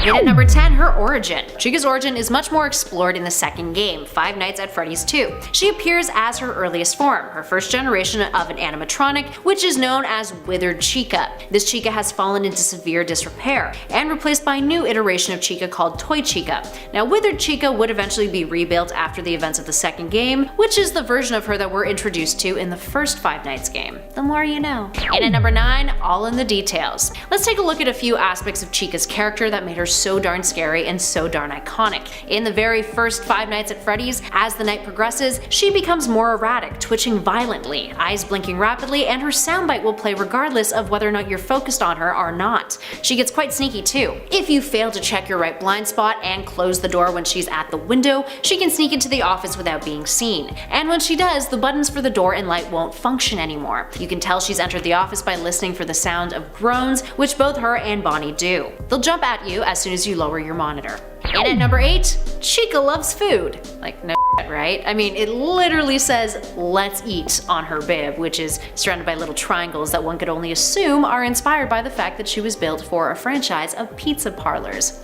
And at number 10, her origin. Chica's origin is much more explored in the second game, Five Nights at Freddy's 2. She appears as her earliest form, her first generation of an animatronic, which is known as Withered Chica. This Chica has fallen into severe disrepair, and replaced by a new iteration of Chica called Toy Chica. Now, Withered Chica would eventually be rebuilt after the events of the second game, which is the version of her that we're introduced to in the first Five Nights game. The more you know. And at number 9, all in the details. Let's take a look at a few aspects of Chica's character that made her so darn scary and so darn iconic. In the very first Five Nights at Freddy's, as the night progresses, she becomes more erratic, twitching violently, eyes blinking rapidly, and her soundbite will play regardless of whether or not you're focused on her or not. She gets quite sneaky too. If you fail to check your right blind spot and close the door when she's at the window, she can sneak into the office without being seen. And when she does, the buttons for the door and light won't function anymore. You can tell she's entered the office by listening for the sound of groans, which both her and Bonnie do. They'll jump at you as soon as you lower your monitor. And at number 8, Chica loves food. Like, no shit, right? I mean, it literally says "let's eat" on her bib, which is surrounded by little triangles that one could only assume are inspired by the fact that she was built for a franchise of pizza parlors.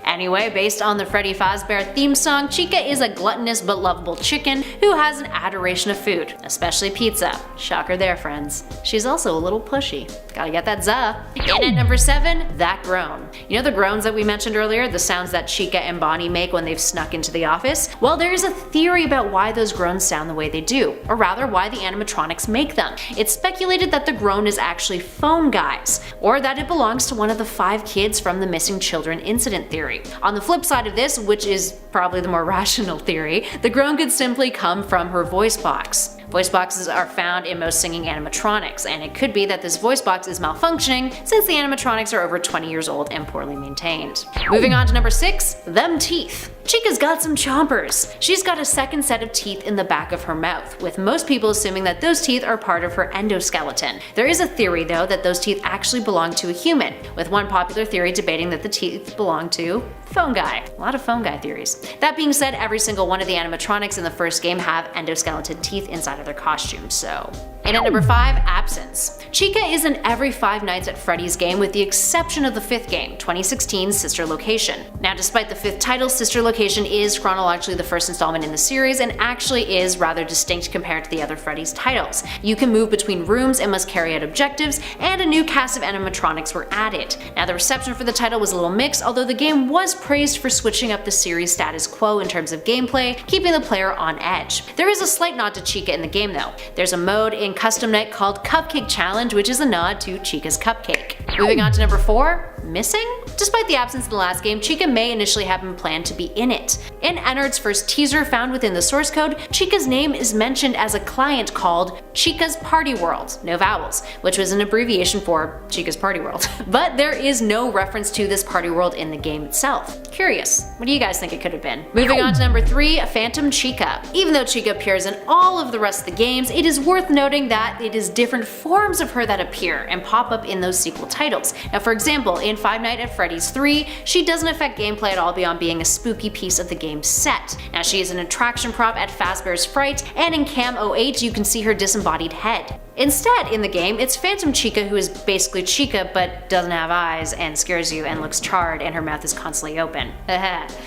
Anyway, based on the Freddy Fazbear theme song, Chica is a gluttonous but lovable chicken who has an adoration of food, especially pizza. Shocker there, friends. She's also a little pushy. Gotta get that za. And at number 7, that groan. You know the groans that we mentioned earlier, the sounds that Chica and Bonnie make when they've snuck into the office? Well, there's a theory about why those groans sound the way they do, or rather why the animatronics make them. It's speculated that the groan is actually phone guys, or that it belongs to one of the 5 kids from the missing children incident theory. On the flip side of this, which is probably the more rational theory, the groan could simply come from her voice box. Voice boxes are found in most singing animatronics, and it could be that this voice box is malfunctioning since the animatronics are over 20 years old and poorly maintained. Moving on to number 6, them teeth. Chica's got some chompers. She's got a second set of teeth in the back of her mouth, with most people assuming that those teeth are part of her endoskeleton. There is a theory though that those teeth actually belong to a human, with one popular theory debating that the teeth belong to phone guy. A lot of phone guy theories. That being said, every single one of the animatronics in the first game have endoskeleton teeth inside of their costumes, so. And at number 5, absence. Chica is in every Five Nights at Freddy's game with the exception of the 5th game, 2016's Sister Location. Now, despite the 5th title, Sister Location is chronologically the first installment in the series and actually is rather distinct compared to the other Freddy's titles. You can move between rooms and must carry out objectives, and a new cast of animatronics were added. Now, the reception for the title was a little mixed, although the game was praised for switching up the series status quo in terms of gameplay, keeping the player on edge. There is a slight nod to Chica in the game though. There's a mode in Custom Night called Cupcake Challenge, which is a nod to Chica's Cupcake. Moving on to number 4, missing? Despite the absence in the last game, Chica may initially have been planned to be in it. In Ennard's first teaser found within the source code, Chica's name is mentioned as a client called Chica's Party World, no vowels, which was an abbreviation for Chica's Party World. But there is no reference to this party world in the game itself. Curious, what do you guys think it could have been? Moving on to number 3, Phantom Chica. Even though Chica appears in all of the rest of the games, it is worth noting that it is different forms of her that appear and pop up in those sequel titles. Now, for example, in Five Nights at Freddy's 3, she doesn't affect gameplay at all beyond being a spooky piece of the game's set. Now, she is an attraction prop at Fazbear's Fright, and in Cam 08 you can see her disembodied head. Instead, in the game, it's Phantom Chica who is basically Chica but doesn't have eyes and scares you and looks charred and her mouth is constantly open.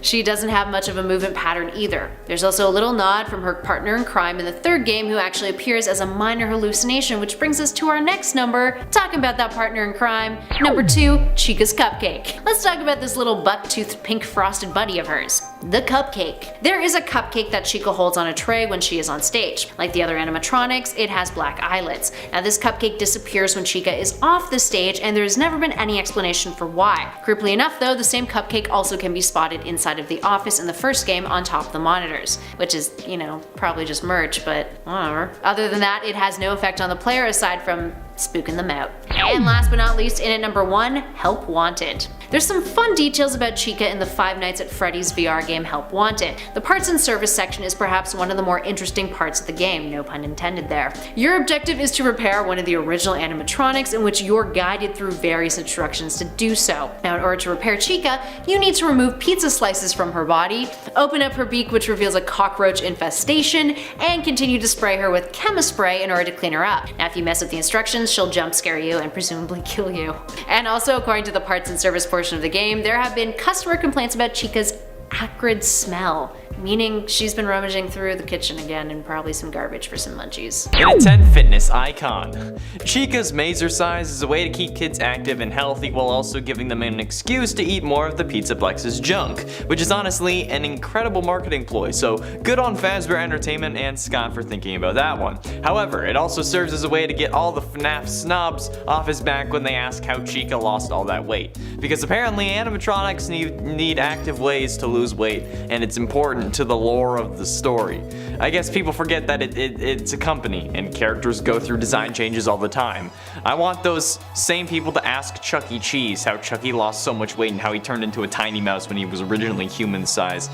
She doesn't have much of a movement pattern either. There's also a little nod from her partner in crime in the 3rd game who actually appears as a minor hallucination, which brings us to our next number, talking about that partner in crime. Number 2, Chica's Cupcake. Let's talk about this little buck-toothed pink frosted buddy of hers, the Cupcake. There is a cupcake that Chica holds on a tray when she is on stage. Like the other animatronics, it has black eyelids. Now, this cupcake disappears when Chica is off the stage, and there has never been any explanation for why. Creepily enough though, the same cupcake also can be spotted inside of the office in the first game on top of the monitors, which is, you know, probably just merch, but whatever. Other than that, it has no effect on the player aside from spooking them out. And last but not least, in at number 1, Help Wanted. There's some fun details about Chica in the Five Nights at Freddy's VR game Help Wanted. The parts and service section is perhaps one of the more interesting parts of the game, no pun intended there. Your objective is to repair one of the original animatronics, in which you're guided through various instructions to do so. Now, in order to repair Chica, you need to remove pizza slices from her body, open up her beak which reveals a cockroach infestation, and continue to spray her with chemispray in order to clean her up. Now, if you mess with the instructions, since she'll jump scare you and presumably kill you. And also, according to the parts and service portion of the game, there have been customer complaints about Chica's acrid smell, meaning she's been rummaging through the kitchen again and probably some garbage for some munchies. An intent fitness icon. Chica's mazer size is a way to keep kids active and healthy while also giving them an excuse to eat more of the Pizzaplex's junk, which is honestly an incredible marketing ploy, so good on Fazbear Entertainment and Scott for thinking about that one. However, it also serves as a way to get all the FNAF snobs off his back when they ask how Chica lost all that weight. Because apparently animatronics need active ways to lose weight, and it's important to the lore of the story. I guess people forget that it's a company and characters go through design changes all the time. I want those same people to ask Chuck E. Cheese how Chucky lost so much weight and how he turned into a tiny mouse when he was originally human size.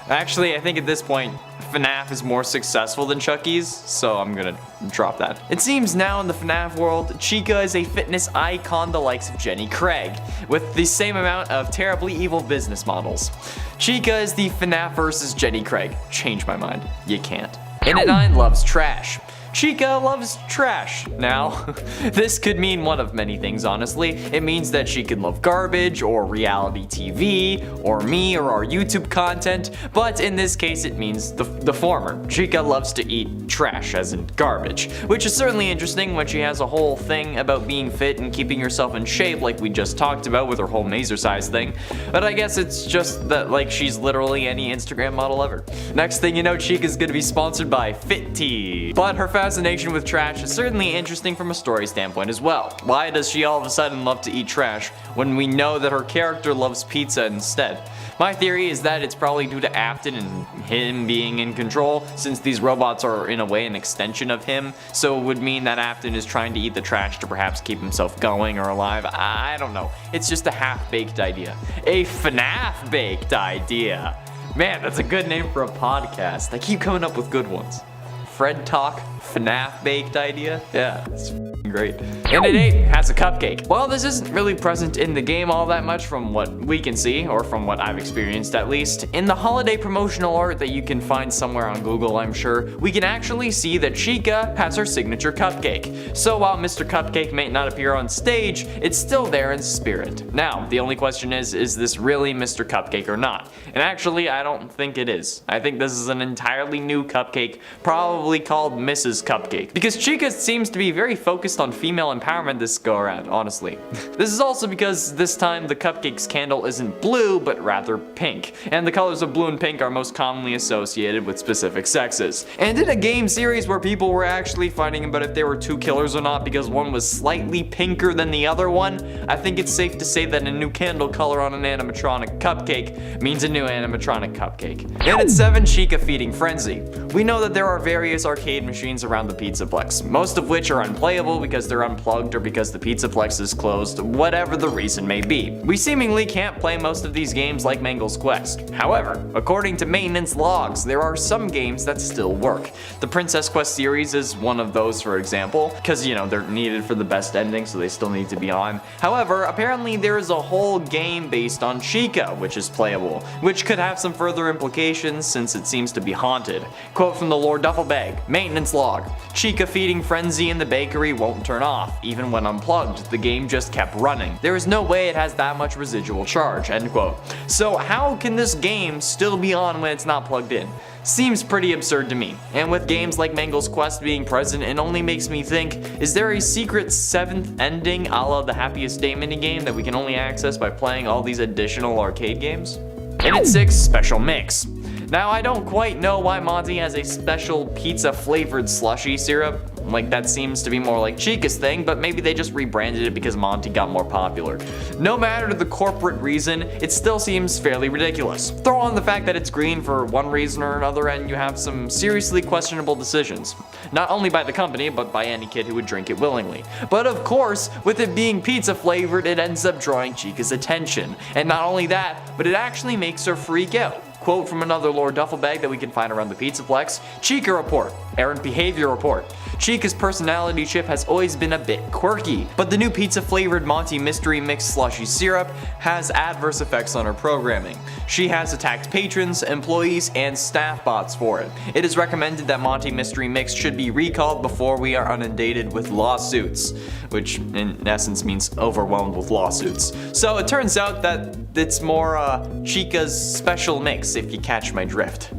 Actually, I think at this point, FNAF is more successful than Chucky's, so I'm gonna drop that. It seems now in the FNAF world, Chica is a fitness icon the likes of Jenny Craig, with the same amount of terribly evil business models. Chica is the FNAF versus Jenny Craig. Change my mind. You can't. Init9 loves trash. Chica loves trash. Now, this could mean one of many things, honestly. It means that she could love garbage, or reality TV, or me, or our YouTube content, but in this case it means the former. Chica loves to eat trash, as in garbage, which is certainly interesting when she has a whole thing about being fit and keeping yourself in shape like we just talked about with her whole mazer size thing, but I guess it's just that like she's literally any Instagram model ever. Next thing you know, Chica's gonna be sponsored by Fit Tea, but her fascination with trash is certainly interesting from a story standpoint as well. Why does she all of a sudden love to eat trash when we know that her character loves pizza instead? My theory is that it's probably due to Afton and him being in control, since these robots are in a way an extension of him, so it would mean that Afton is trying to eat the trash to perhaps keep himself going or alive. I don't know. It's just a half-baked idea. A FNAF-baked idea. Man, that's a good name for a podcast. I keep coming up with good ones. Fred Talk FNAF baked idea? Yeah, it's great. And it 8 has a cupcake. While this isn't really present in the game all that much from what we can see, or from what I've experienced at least, in the holiday promotional art that you can find somewhere on Google, I'm sure, we can actually see that Chica has her signature cupcake. So while Mr. Cupcake may not appear on stage, it's still there in spirit. Now, the only question is this really Mr. Cupcake or not? And actually, I don't think it is. I think this is an entirely new cupcake, probably called Mrs. Cupcake. Because Chica seems to be very focused on female empowerment this go around, honestly. This is also because this time the cupcake's candle isn't blue, but rather pink. And the colors of blue and pink are most commonly associated with specific sexes. And in a game series where people were actually fighting about if there were two killers or not because one was slightly pinker than the other one, I think it's safe to say that a new candle color on an animatronic cupcake means a new animatronic cupcake. And at 7, Chica feeding frenzy. We know that there are various arcade machines around the Pizzaplex, most of which are unplayable because they're unplugged or because the Pizzaplex is closed, whatever the reason may be. We seemingly can't play most of these games like Mangle's Quest. However, according to maintenance logs, there are some games that still work. The Princess Quest series is one of those, for example, because you know, they're needed for the best ending, so they still need to be on. However, apparently there is a whole game based on Chica, which is playable, which could have some further implications since it seems to be haunted. Quote from the Lord Duffelbag, maintenance log, Chica feeding frenzy in the bakery won't turn off. Even when unplugged, the game just kept running. There is no way it has that much residual charge, end quote. So how can this game still be on when it's not plugged in? Seems pretty absurd to me. And with games like Mangle's Quest being present, it only makes me think, is there a secret 7th ending a la the Happiest Day minigame that we can only access by playing all these additional arcade games? And at 6, Special Mix. Now, I don't quite know why Monty has a special pizza flavored slushy syrup. Like, that seems to be more like Chica's thing, but maybe they just rebranded it because Monty got more popular. No matter the corporate reason, it still seems fairly ridiculous. Throw on the fact that it's green for one reason or another and you have some seriously questionable decisions. Not only by the company, but by any kid who would drink it willingly. But of course, with it being pizza flavored, it ends up drawing Chica's attention. And not only that, but it actually makes her freak out. Quote from another Lord Duffelbag that we can find around the Pizzaplex, Chica report, Errant behavior report. Chica's personality chip has always been a bit quirky, but the new pizza-flavored Monty Mystery Mix slushy syrup has adverse effects on her programming. She has attacked patrons, employees, and staff bots for it. It is recommended that Monty Mystery Mix should be recalled before we are inundated with lawsuits, which in essence means overwhelmed with lawsuits. So it turns out that it's more Chica's special mix, if you catch my drift.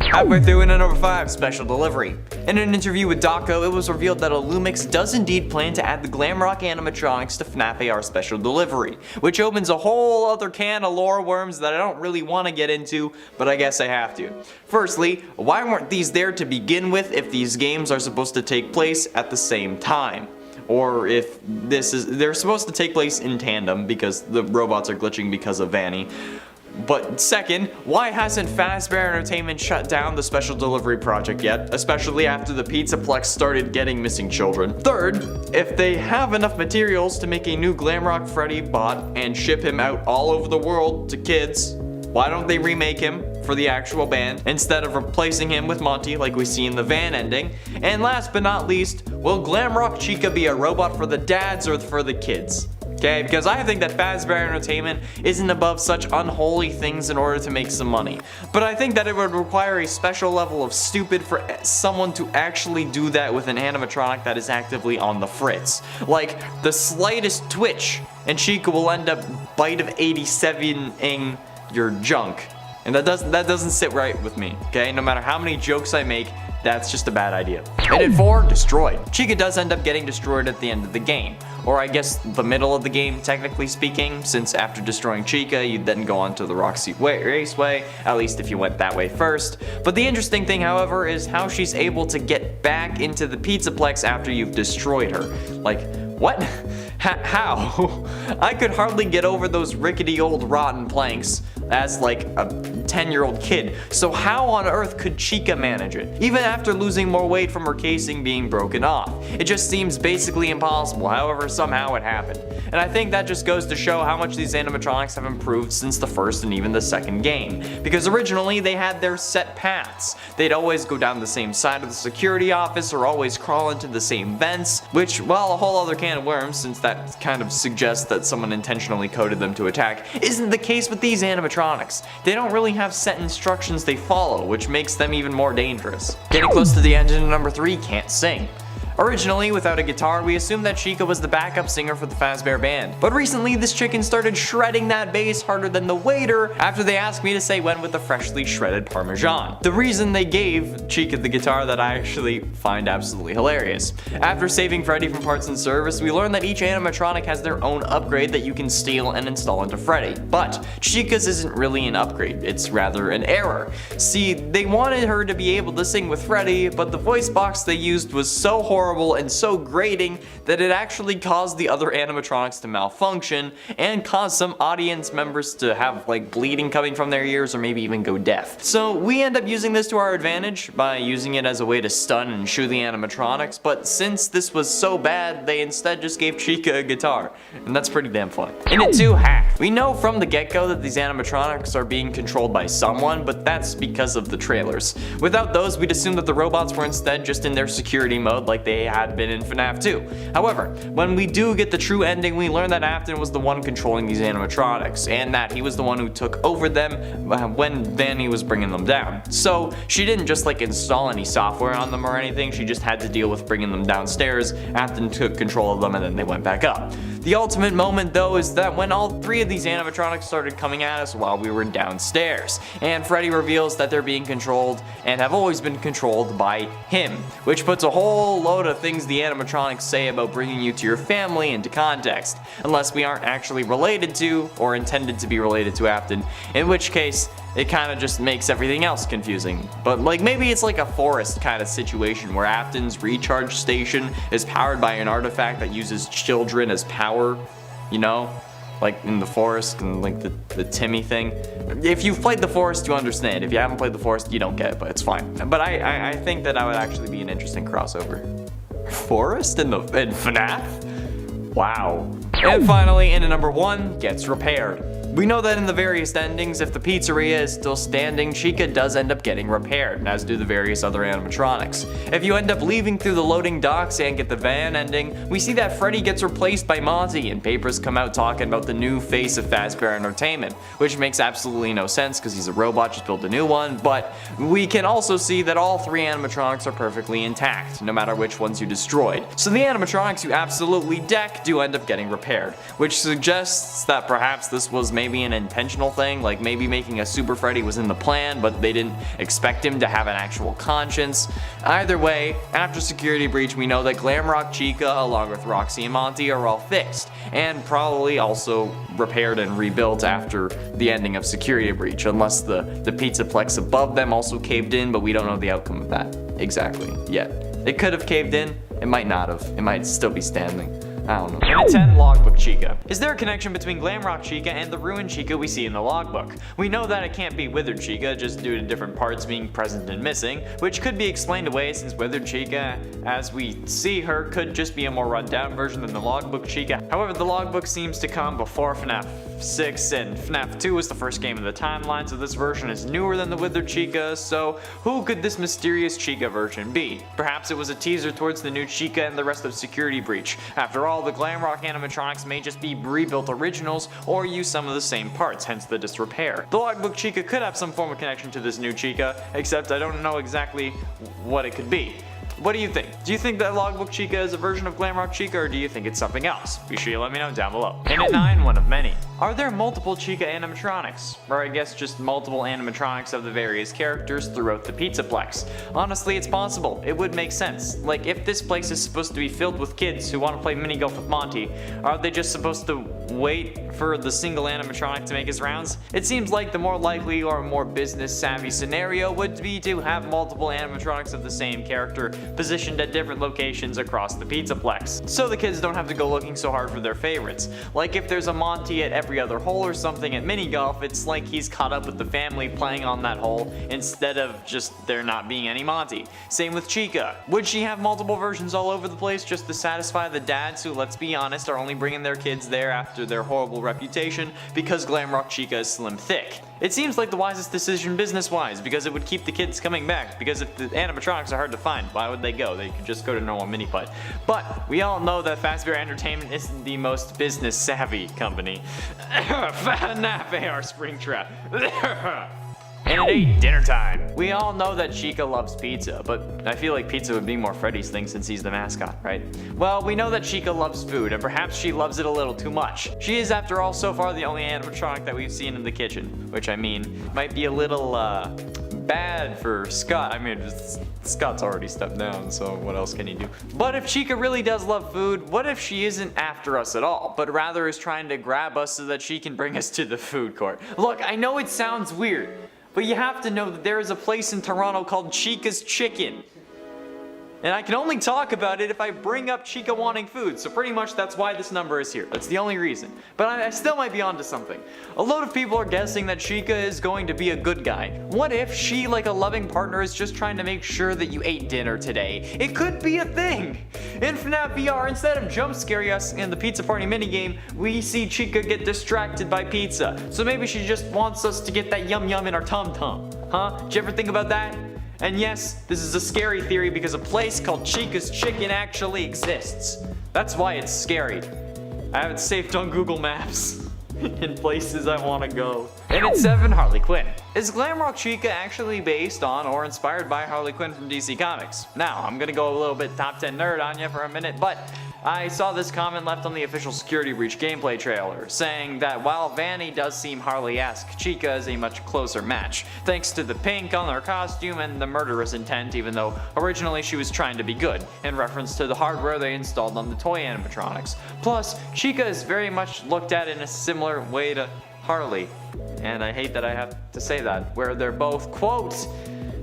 Halfway through in at number 5, special delivery. In an interview with Daco, it was revealed that Illumix does indeed plan to add the Glamrock animatronics to FNAF AR special delivery, which opens a whole other can of lore worms that I don't really want to get into, but I guess I have to. Firstly, why weren't these there to begin with if these games are supposed to take place at the same time? Or if they're supposed to take place in tandem because the robots are glitching because of Vanny. But second, why hasn't Fazbear Entertainment shut down the special delivery project yet, especially after the Pizzaplex started getting missing children? Third, if they have enough materials to make a new Glamrock Freddy bot and ship him out all over the world to kids, why don't they remake him for the actual band instead of replacing him with Monty like we see in the van ending? And last but not least, will Glamrock Chica be a robot for the dads or for the kids? Okay, because I think that Fazbear Entertainment isn't above such unholy things in order to make some money. But I think that it would require a special level of stupid for someone to actually do that with an animatronic that is actively on the fritz. Like, the slightest twitch, and Chica will end up bite of 87ing your junk. And that doesn't sit right with me, okay? No matter how many jokes I make, that's just a bad idea. And at 4, destroyed. Chica does end up getting destroyed at the end of the game. Or I guess the middle of the game, technically speaking, since after destroying Chica, you'd then go on to the Roxy Raceway, at least if you went that way first. But the interesting thing, however, is how she's able to get back into the Pizzaplex after you've destroyed her. Like, what? How? I could hardly get over those rickety old rotten planks as like a 10-year-old kid, so how on earth could Chica manage it, even after losing more weight from her casing being broken off? It just seems basically impossible, however somehow it happened. And I think that just goes to show how much these animatronics have improved since the first and even the second game, because originally they had their set paths. They'd always go down the same side of the security office or always crawl into the same vents, which, well, a whole other can of worms, since that kind of suggests that someone intentionally coded them to attack, isn't the case with these animatronics. They don't really have set instructions they follow, which makes them even more dangerous. Getting close to the end in number 3, can't sing. Originally, without a guitar, we assumed that Chica was the backup singer for the Fazbear band. But recently, this chicken started shredding that bass harder than the waiter after they asked me to say when with the freshly shredded Parmesan. The reason they gave Chica the guitar that I actually find absolutely hilarious. After saving Freddy from parts and service, we learned that each animatronic has their own upgrade that you can steal and install into Freddy. But Chica's isn't really an upgrade, it's rather an error. See, they wanted her to be able to sing with Freddy, but the voice box they used was so horrible and so grating that it actually caused the other animatronics to malfunction and caused some audience members to have like bleeding coming from their ears or maybe even go deaf. So we end up using this to our advantage by using it as a way to stun and shoo the animatronics, but since this was so bad, they instead just gave Chica a guitar, and that's pretty damn fun. In it 2, hack. We know from the get-go that these animatronics are being controlled by someone, but that's because of the trailers. Without those, we'd assume that the robots were instead just in their security mode like they had been in FNAF 2. However, when we do get the true ending, we learn that Afton was the one controlling these animatronics, and that he was the one who took over them when Vanny was bringing them down. So she didn't just like install any software on them or anything, she just had to deal with bringing them downstairs. Afton took control of them and then they went back up. The ultimate moment though is that when all 3 of these animatronics started coming at us while we were downstairs, and Freddy reveals that they're being controlled and have always been controlled by him, which puts a whole load of things the animatronics say about bringing you to your family into context, unless we aren't actually related to or intended to be related to Afton, in which case it kind of just makes everything else confusing. But like maybe it's like a forest kind of situation where Afton's recharge station is powered by an artifact that uses children as power, you know? Like in the forest and like the Timmy thing. If you've played the forest, you understand. If you haven't played the forest, you don't get it, but it's fine. But I think that would actually be an interesting crossover. Forest in FNAF? Wow. And finally, in number 1, gets repaired. We know that in the various endings, if the pizzeria is still standing, Chica does end up getting repaired, as do the various other animatronics. If you end up leaving through the loading docks and get the van ending, we see that Freddy gets replaced by Monty, and papers come out talking about the new face of Fazbear Entertainment, which makes absolutely no sense because he's a robot, just build a new one, but we can also see that all three animatronics are perfectly intact, no matter which ones you destroyed. So the animatronics you absolutely deck do end up getting repaired, which suggests that perhaps this was maybe an intentional thing, like maybe making a Super Freddy was in the plan, but they didn't expect him to have an actual conscience. Either way, after Security Breach, we know that Glamrock Chica, along with Roxy and Monty, are all fixed, and probably also repaired and rebuilt after the ending of Security Breach, unless the Pizzaplex above them also caved in, but we don't know the outcome of that exactly yet. It could have caved in, it might not have, it might still be standing. I don't know. Minute 10, Logbook Chica. Is there a connection between Glamrock Chica and the ruined Chica we see in the logbook? We know that it can't be Withered Chica just due to different parts being present and missing, which could be explained away since Withered Chica, as we see her, could just be a more run-down version than the Logbook Chica. However, the logbook seems to come before Fnaf 6, and Fnaf 2 was the first game of the timeline, so this version is newer than the Withered Chica, so who could this mysterious Chica version be? Perhaps it was a teaser towards the new Chica and the rest of Security Breach. After all, the Glamrock animatronics may just be rebuilt originals or use some of the same parts, hence the disrepair. The Logbook Chica could have some form of connection to this new Chica, except I don't know exactly what it could be. What do you think? Do you think that Logbook Chica is a version of Glamrock Chica, or do you think it's something else? Be sure you let me know down below. Minute 9, one of many. Are there multiple Chica animatronics? Or I guess just multiple animatronics of the various characters throughout the Pizzaplex? Honestly, it's possible. It would make sense. Like, if this place is supposed to be filled with kids who want to play mini golf with Monty, are they just supposed to wait for the single animatronic to make his rounds? It seems like the more likely or more business savvy scenario would be to have multiple animatronics of the same character positioned at different locations across the Pizzaplex, so the kids don't have to go looking so hard for their favorites. Like if there's a Monty at every other hole or something at mini golf, it's like he's caught up with the family playing on that hole instead of just there not being any Monty. Same with Chica. Would she have multiple versions all over the place just to satisfy the dads who, let's be honest, are only bringing their kids there after their horrible reputation because Glamrock Chica is slim thick? It seems like the wisest decision business-wise, because it would keep the kids coming back, because if the animatronics are hard to find, why would they go? They could just go to normal mini-putt. But we all know that Fazbear Entertainment isn't the most business-savvy company. Fnaf AR Springtrap. And at 8, dinner time. We all know that Chica loves pizza, but I feel like pizza would be more Freddy's thing since he's the mascot, right? Well, we know that Chica loves food, and perhaps she loves it a little too much. She is, after all, so far the only animatronic that we've seen in the kitchen, which I mean, might be a little, bad for Scott. I mean, Scott's already stepped down, so what else can he do? But if Chica really does love food, what if she isn't after us at all, but rather is trying to grab us so that she can bring us to the food court? Look, I know it sounds weird, but you have to know that there is a place in Toronto called Chica's Chicken. And I can only talk about it if I bring up Chica wanting food, so pretty much that's why this number is here. That's the only reason. But I still might be onto something. A load of people are guessing that Chica is going to be a good guy. What if she, like a loving partner, is just trying to make sure that you ate dinner today? It could be a thing! In FNAF VR, instead of jump scaring us in the pizza party minigame, we see Chica get distracted by pizza. So maybe she just wants us to get that yum yum in our tum tum. Huh? Did you ever think about that? And yes, this is a scary theory because a place called Chica's Chicken actually exists. That's why it's scary. I have it saved on Google Maps in places I want to go. And at 7, Harley Quinn. Is Glamrock Chica actually based on or inspired by Harley Quinn from DC Comics? Now, I'm gonna go a little bit top 10 nerd on you for a minute, but I saw this comment left on the official Security Breach gameplay trailer, saying that while Vanny does seem Harley-esque, Chica is a much closer match, thanks to the pink on her costume and the murderous intent, even though originally she was trying to be good, in reference to the hardware they installed on the toy animatronics. Plus, Chica is very much looked at in a similar way to Harley, and I hate that I have to say that, where they're both, quote,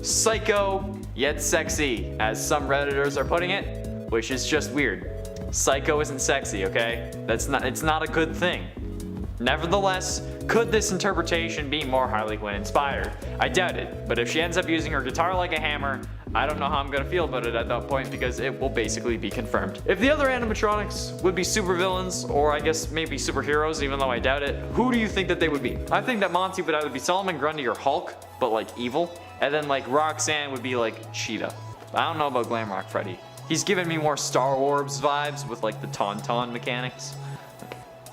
psycho yet sexy, as some Redditors are putting it, which is just weird. Psycho isn't sexy, okay? It's not a good thing. Nevertheless, could this interpretation be more Harley Quinn inspired? I doubt it, but if she ends up using her guitar like a hammer, I don't know how I'm gonna feel about it at that point because it will basically be confirmed. If the other animatronics would be supervillains, or I guess maybe superheroes, even though I doubt it, who do you think that they would be? I think that Monty would either be Solomon Grundy or Hulk, but like evil. And then like Roxanne would be like Cheetah. I don't know about Glamrock Freddy. He's giving me more Star Wars vibes with like the Tauntaun mechanics.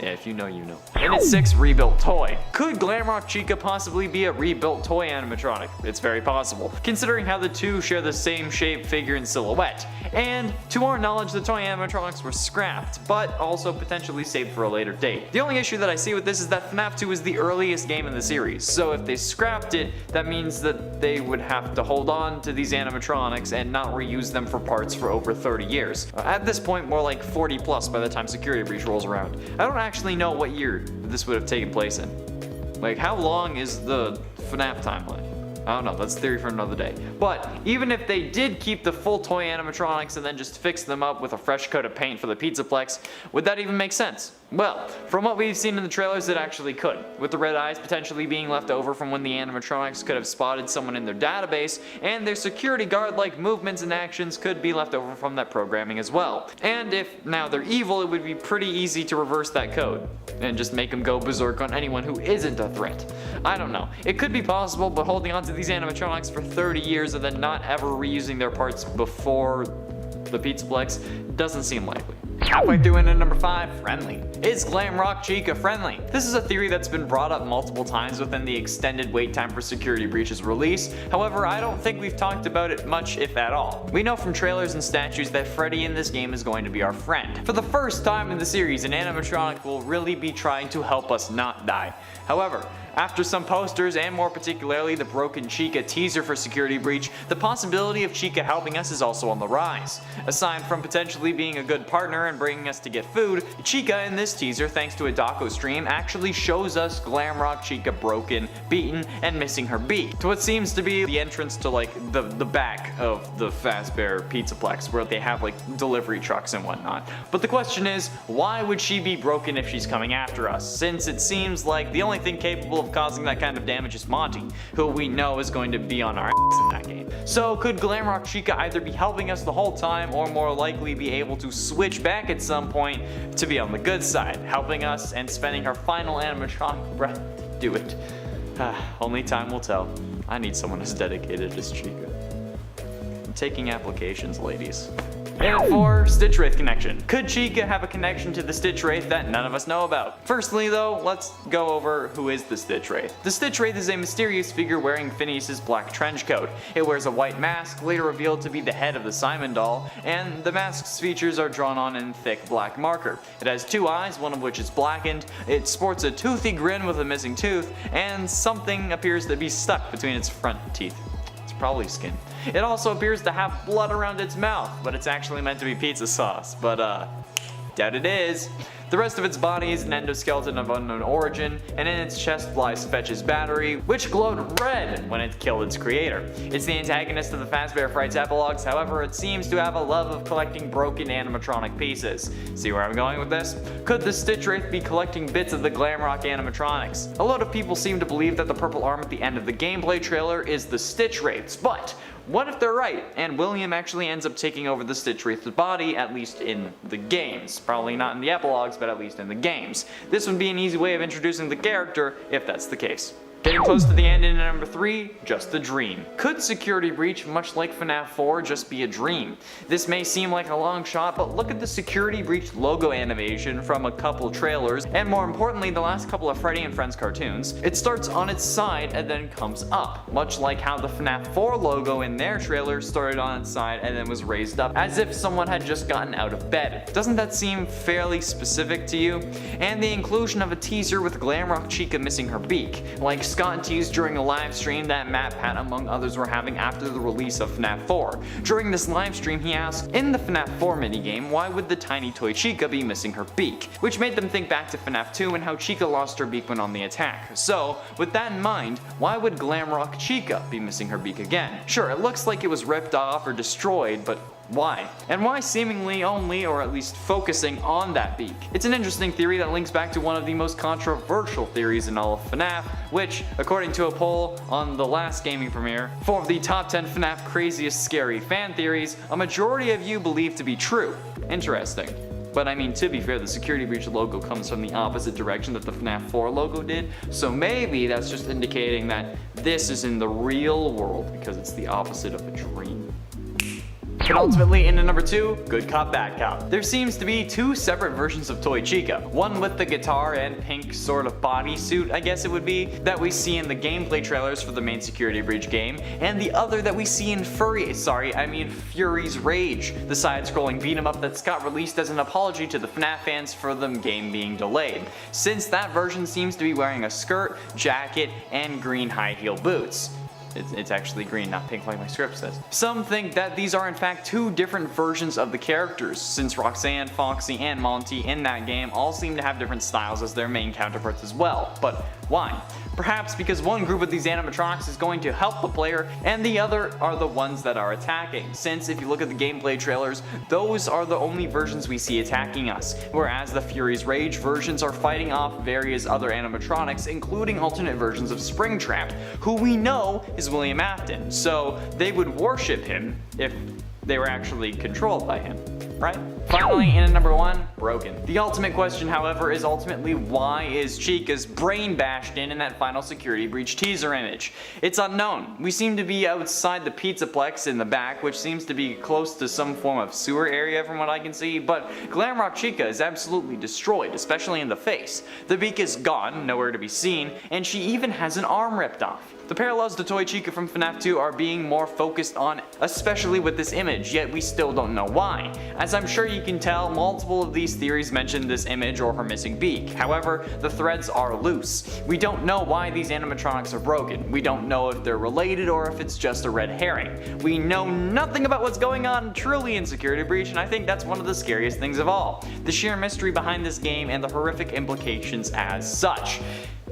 Yeah, if you know, you know. In its 6th rebuilt toy. Could Glamrock Chica possibly be a rebuilt toy animatronic? It's very possible, considering how the two share the same shape, figure, and silhouette. And to our knowledge, the toy animatronics were scrapped, but also potentially saved for a later date. The only issue that I see with this is that FNAF 2 is the earliest game in the series, so if they scrapped it, that means that they would have to hold on to these animatronics and not reuse them for parts for over 30 years. At this point, more like 40 plus by the time Security Breach rolls around. I don't actually know what year this would have taken place in. Like, how long is the FNAF timeline? I don't know, that's theory for another day. But even if they did keep the full toy animatronics and then just fix them up with a fresh coat of paint for the Pizzaplex, would that even make sense? Well, from what we've seen in the trailers, it actually could, with the red eyes potentially being left over from when the animatronics could have spotted someone in their database, and their security guard-like movements and actions could be left over from that programming as well. And if now they're evil, it would be pretty easy to reverse that code, and just make them go berserk on anyone who isn't a threat. I don't know. It could be possible, but holding on to these animatronics for 30 years and then not ever reusing their parts before the Pizzaplex doesn't seem likely. Halfway through into number 5, friendly. Is Glamrock Chica friendly? This is a theory that's been brought up multiple times within the extended wait time for Security Breach's release. However, I don't think we've talked about it much, if at all. We know from trailers and statues that Freddy in this game is going to be our friend. For the first time in the series, an animatronic will really be trying to help us not die. However, after some posters, and more particularly the Broken Chica teaser for Security Breach, the possibility of Chica helping us is also on the rise. Aside from potentially being a good partner and bringing us to get food, Chica in this teaser, thanks to a doco stream, actually shows us Glamrock Chica broken, beaten, and missing her beak, to what seems to be the entrance to like the back of the Fazbear Pizzaplex, where they have like delivery trucks and whatnot. But the question is, why would she be broken if she's coming after us, since it seems like the only thing capable of causing that kind of damage is Monty, who we know is going to be on our ass in that game. So could Glamrock Chica either be helping us the whole time, or more likely be able to switch back at some point to be on the good side, helping us and spending her final animatronic breath to do it? Only time will tell. I need someone as dedicated as Chica. I'm taking applications, ladies. And 4, Stitch Wraith connection. Could Chica have a connection to the Stitch Wraith that none of us know about? Firstly though, let's go over who is the Stitch Wraith. The Stitch Wraith is a mysterious figure wearing Phineas's black trench coat. It wears a white mask, later revealed to be the head of the Simon doll, and the mask's features are drawn on in thick black marker. It has 2 eyes, one of which is blackened, it sports a toothy grin with a missing tooth, and something appears to be stuck between its front teeth. Probably skin. It also appears to have blood around its mouth, but it's actually meant to be pizza sauce, but doubt it is. The rest of its body is an endoskeleton of unknown origin, and in its chest lies Fetch's battery, which glowed red when it killed its creator. It's the antagonist of the Fazbear Frights epilogues, however it seems to have a love of collecting broken animatronic pieces. See where I'm going with this? Could the Stitch Wraith be collecting bits of the Glamrock animatronics? A lot of people seem to believe that the purple arm at the end of the gameplay trailer is the Stitch Wraith's, but what if they're right, and William actually ends up taking over the Stitch Wraith's body, at least in the games. Probably not in the epilogues, but at least in the games. This would be an easy way of introducing the character, if that's the case. Getting close to the end in number 3, just a dream. Could Security Breach, much like FNAF 4, just be a dream? This may seem like a long shot, but look at the Security Breach logo animation from a couple trailers, and more importantly, the last couple of Freddy and Friends cartoons. It starts on its side and then comes up, much like how the FNAF 4 logo in their trailer started on its side and then was raised up, as if someone had just gotten out of bed. Doesn't that seem fairly specific to you? And the inclusion of a teaser with Glamrock Chica missing her beak, like Scott teased during a live stream that Matt Pat among others were having after the release of FNAF 4. During this live stream he asked, in the FNAF 4 minigame, why would the tiny Toy Chica be missing her beak? Which made them think back to FNAF 2 and how Chica lost her beak when on the attack. So, with that in mind, why would Glamrock Chica be missing her beak again? Sure, it looks like it was ripped off or destroyed, but Why? And why seemingly only, or at least focusing on that beak? It's an interesting theory that links back to one of the most controversial theories in all of FNAF, which, according to a poll on the last gaming premiere, for the top 10 FNAF craziest scary fan theories, a majority of you believe to be true. Interesting. But I mean, to be fair, the security breach logo comes from the opposite direction that the FNAF 4 logo did, so maybe that's just indicating that this is in the real world because it's the opposite of a dream. And ultimately, into number 2, Good Cop, Bad Cop. There seems to be 2 separate versions of Toy Chica. One with the guitar and pink sort of bodysuit, I guess it would be, that we see in the gameplay trailers for the main security breach game, and the other that we see in Fury's Rage, the side-scrolling beat-em-up that's got released as an apology to the FNAF fans for the game being delayed, since that version seems to be wearing a skirt, jacket, and green high-heel boots. It's actually green, not pink like my script says. Some think that these are in fact 2 different versions of the characters, since Roxanne, Foxy, and Monty in that game all seem to have different styles as their main counterparts as well. But why? Perhaps because one group of these animatronics is going to help the player and the other are the ones that are attacking, since if you look at the gameplay trailers, those are the only versions we see attacking us, whereas the Fury's Rage versions are fighting off various other animatronics, including alternate versions of Springtrap, who we know is William Afton, so they would worship him if they were actually controlled by him, right? Finally, in at number 1, Broken. The ultimate question, however, is ultimately why is Chica's brain bashed in that final security breach teaser image? It's unknown. We seem to be outside the Pizzaplex in the back, which seems to be close to some form of sewer area from what I can see, but Glamrock Chica is absolutely destroyed, especially in the face. The beak is gone, nowhere to be seen, and she even has an arm ripped off. The parallels to Toy Chica from FNAF 2 are being more focused on, especially with this image, yet we still don't know why. As I'm sure you can tell, multiple of these theories mention this image or her missing beak. However, the threads are loose. We don't know why these animatronics are broken. We don't know if they're related or if it's just a red herring. We know nothing about what's going on truly in Security Breach, and I think that's one of the scariest things of all. The sheer mystery behind this game and the horrific implications as such.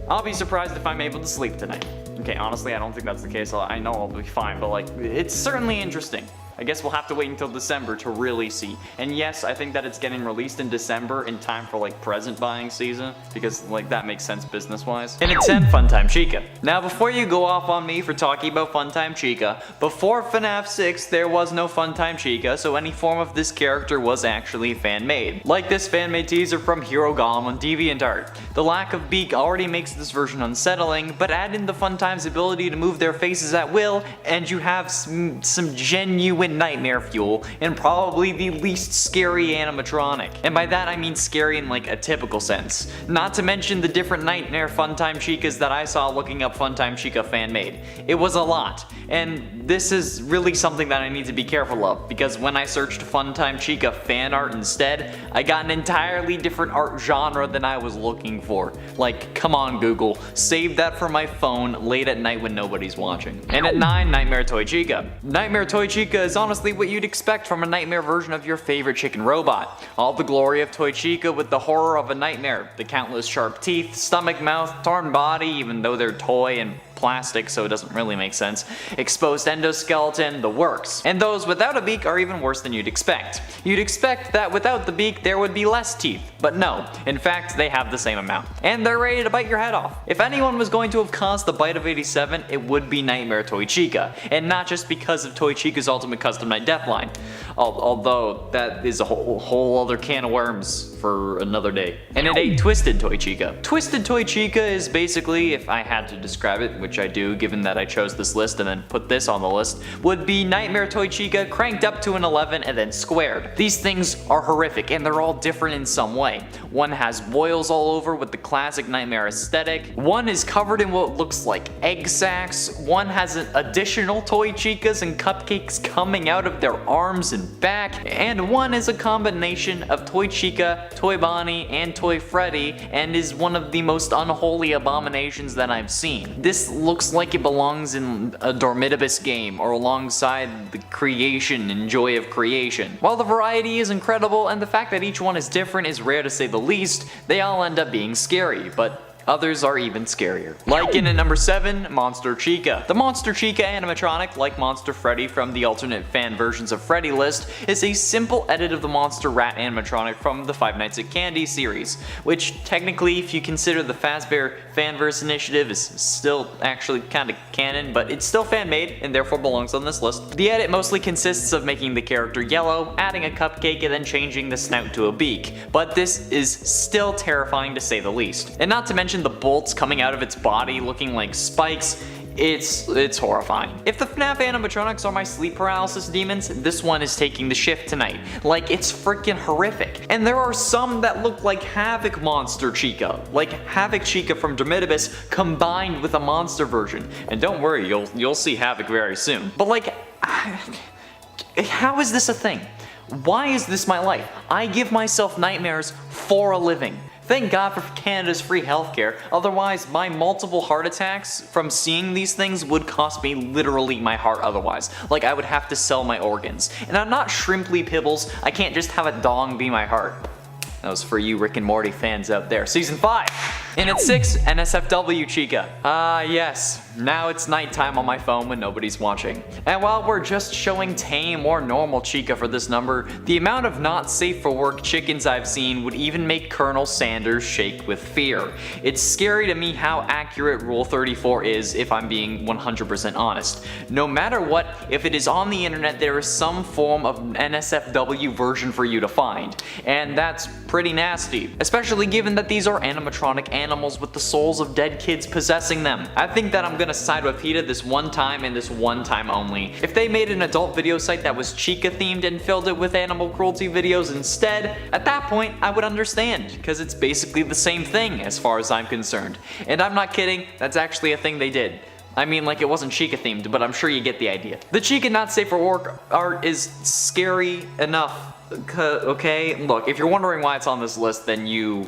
I'll be surprised if I'm able to sleep tonight. Okay, honestly, I don't think that's the case. I know I'll be fine, but like, it's certainly interesting. I guess we'll have to wait until December to really see. And yes, I think that it's getting released in December in time for like present buying season, because like that makes sense business wise. And it's 10, Funtime Chica. Now before you go off on me for talking about Funtime Chica, before FNAF 6 there was no Funtime Chica, so any form of this character was actually fan-made. Like this fan-made teaser from Hero Golem on DeviantArt. The lack of beak already makes this version unsettling, but add in the Funtime's ability to move their faces at will, and you have some genuine nightmare fuel, and probably the least scary animatronic. And by that I mean scary in like a typical sense. Not to mention the different nightmare Funtime Chicas that I saw looking up Funtime Chica fan-made. It was a lot, and this is really something that I need to be careful of, because when I searched Funtime Chica fan art instead, I got an entirely different art genre than I was looking for. Like, come on Google, save that for my phone late at night when nobody's watching. And at 9, Nightmare Toy Chica. Nightmare Toy Chica is honestly what you'd expect from a nightmare version of your favorite chicken robot. All the glory of Toy Chica with the horror of a nightmare. The countless sharp teeth, stomach, mouth, torn body, even though they're toy and plastic, so it doesn't really make sense. Exposed endoskeleton, the works. And those without a beak are even worse than you'd expect. You'd expect that without the beak there would be less teeth, but no. In fact, they have the same amount. And they're ready to bite your head off. If anyone was going to have caused the bite of 87, it would be Nightmare Toy Chica. And not just because of Toy Chica's Ultimate Custom Night Deathline. Although that is a whole other can of worms for another day. And at 8, Twisted Toy Chica. Twisted Toy Chica is basically, if I had to describe it, which I do given that I chose this list and then put this on the list, would be Nightmare Toy Chica cranked up to an 11 and then squared. These things are horrific and they're all different in some way. One has boils all over with the classic nightmare aesthetic. One is covered in what looks like egg sacs. One has additional Toy Chicas and cupcakes coming out of their arms and back. And one is a combination of Toy Chica, Toy Bonnie, and Toy Freddy, and is one of the most unholy abominations that I've seen. This looks like it belongs in a Dormitibus game or alongside the creation and joy of creation. While the variety is incredible and the fact that each one is different is rare to say the least, they all end up being scary, but Others are even scarier. Like in at number 7, Monster Chica. The Monster Chica animatronic, like Monster Freddy from the alternate fan versions of Freddy list, is a simple edit of the Monster Rat animatronic from the Five Nights at Candy series, which technically, if you consider the Fazbear Fanverse initiative, is still actually kinda canon, but it's still fan-made and therefore belongs on this list. The edit mostly consists of making the character yellow, adding a cupcake, and then changing the snout to a beak, but this is still terrifying to say the least. And not to mention the bolts coming out of its body looking like spikes, it's horrifying. If the FNAF animatronics are my sleep paralysis demons, this one is taking the shift tonight. Like, it's freaking horrific. And there are some that look like Havoc Monster Chica, like Havoc Chica from Dermitibus combined with a monster version. And don't worry, you'll see Havoc very soon. But like, how is this a thing? Why is this my life? I give myself nightmares for a living. Thank God for Canada's free healthcare, otherwise my multiple heart attacks from seeing these things would cost me literally my heart otherwise. Like, I would have to sell my organs. And I'm not Shrimply Pibbles, I can't just have a dong be my heart. That was for you Rick and Morty fans out there. Season 5! And at 6, NSFW Chica. Yes, now it's nighttime on my phone when nobody's watching. And while we're just showing tame or normal Chica for this number, the amount of not safe for work chickens I've seen would even make Colonel Sanders shake with fear. It's scary to me how accurate Rule 34 is, if I'm being 100% honest. No matter what, if it is on the internet, there is some form of NSFW version for you to find. And that's pretty nasty, especially given that these are animatronic animals with the souls of dead kids possessing them. I think that I'm gonna side with PETA this one time and this one time only. If they made an adult video site that was Chica themed and filled it with animal cruelty videos instead, at that point I would understand, because it's basically the same thing as far as I'm concerned. And I'm not kidding, that's actually a thing they did. I mean, like, it wasn't Chica themed, but I'm sure you get the idea. The Chica not safe for work art is scary enough. Okay, look, if you're wondering why it's on this list, then you